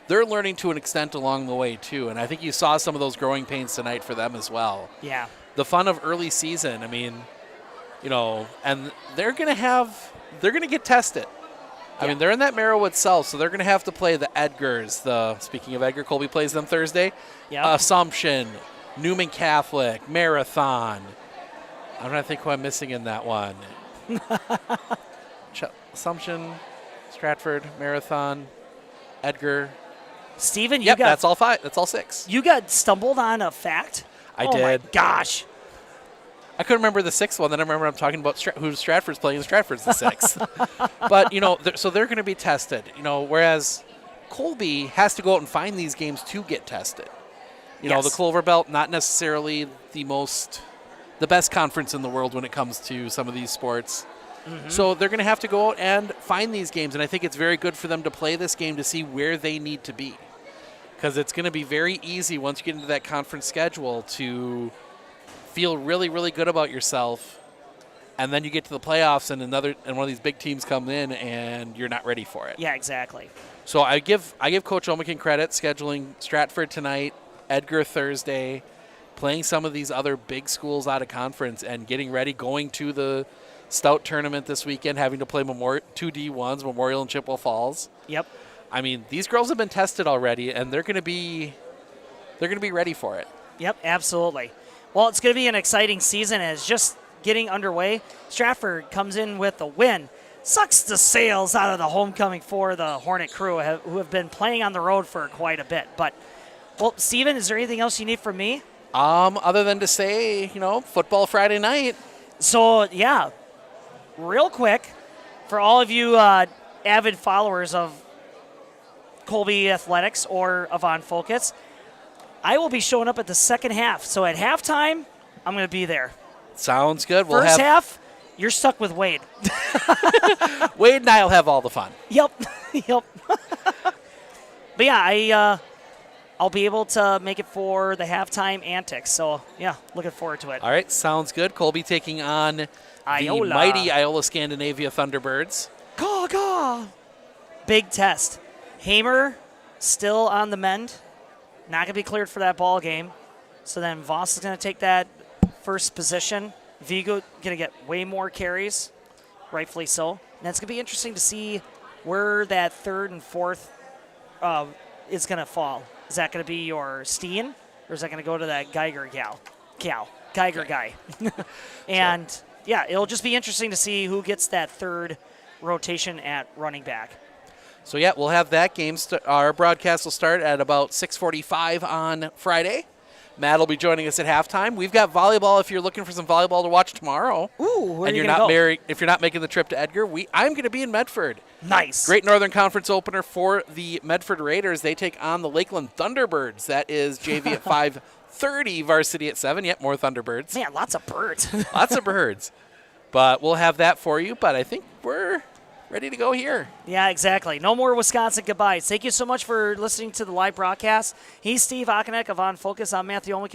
learning to an extent along the way, too. And I think you saw some of those growing pains tonight for them as well. Yeah. The fun of early season, I mean, and they're going to get tested. I mean, they're in that Merriwood South, so they're going to have to play the Edgars. Speaking of Edgar, Colby plays them Thursday. Yep. Assumption, Newman Catholic, Marathon. I'm trying to think who I'm missing in that one. Assumption, Stratford, Marathon, Edgar. Steven, that's all 5. That's all 6. You got stumbled on a fact? I did. Oh, my gosh. I couldn't remember the 6th one. Then I remember I'm talking about who Stratford's playing. Stratford's the 6th. But, so they're going to be tested. Whereas Colby has to go out and find these games to get tested. The Clover Belt, not necessarily the best conference in the world when it comes to some of these sports. Mm-hmm. So they're going to have to go out and find these games. And I think it's very good for them to play this game to see where they need to be. because it's going to be very easy once you get into that conference schedule to feel really, really good about yourself, and then you get to the playoffs and one of these big teams comes in and you're not ready for it. Yeah, exactly. So I give Coach Omican credit scheduling Stratford tonight, Edgar Thursday, playing some of these other big schools out of conference and getting ready, going to the Stout tournament this weekend, having to play two D1s, Memorial and Chippewa Falls. Yep. I mean, these girls have been tested already, and they're going to be ready for it. Yep, absolutely. Well, it's going to be an exciting season as just getting underway. Stratford comes in with a win, sucks the sails out of the homecoming for the Hornet crew, who have been playing on the road for quite a bit. But, well, Steven, is there anything else you need from me? Other than to say, football Friday night. So, yeah, real quick, for all of you avid followers of Colby Athletics or Avant Focus, I will be showing up at the second half. So at halftime, I'm going to be there. Sounds good. First half, you're stuck with Wade. Wade and I will have all the fun. Yep. Yep. But yeah, I'll be able to make it for the halftime antics. So yeah, looking forward to it. All right, sounds good. Colby taking on Iola. the mighty Iola Scandinavia Thunderbirds. Caw, caw. Big test. Hamer still on the mend. Not going to be cleared for that ball game. So then Voss is going to take that first position. Vigo going to get way more carries, rightfully so. And it's going to be interesting to see where that third and fourth is going to fall. Is that going to be your Steen, or is that going to go to that Geiger Geiger guy? And yeah, it'll just be interesting to see who gets that third rotation at running back. So yeah, we'll have that game. Our broadcast will start at about 6:45 on Friday. Matt will be joining us at halftime. We've got volleyball if you're looking for some volleyball to watch tomorrow. Ooh, where and are you you're gonna not go? married, if you're not making the trip to Edgar, I'm going to be in Medford. Nice. Great Northern Conference opener for the Medford Raiders. They take on the Lakeland Thunderbirds. That is JV at 5:30, varsity at 7. Yep, more Thunderbirds. Man, lots of birds. Lots of birds. But we'll have that for you. But I think we're ready to go here. Yeah, exactly. No more Wisconsin goodbyes. Thank you so much for listening to the live broadcast. He's Steve Okonek of On Focus. I'm Matthew Olmec.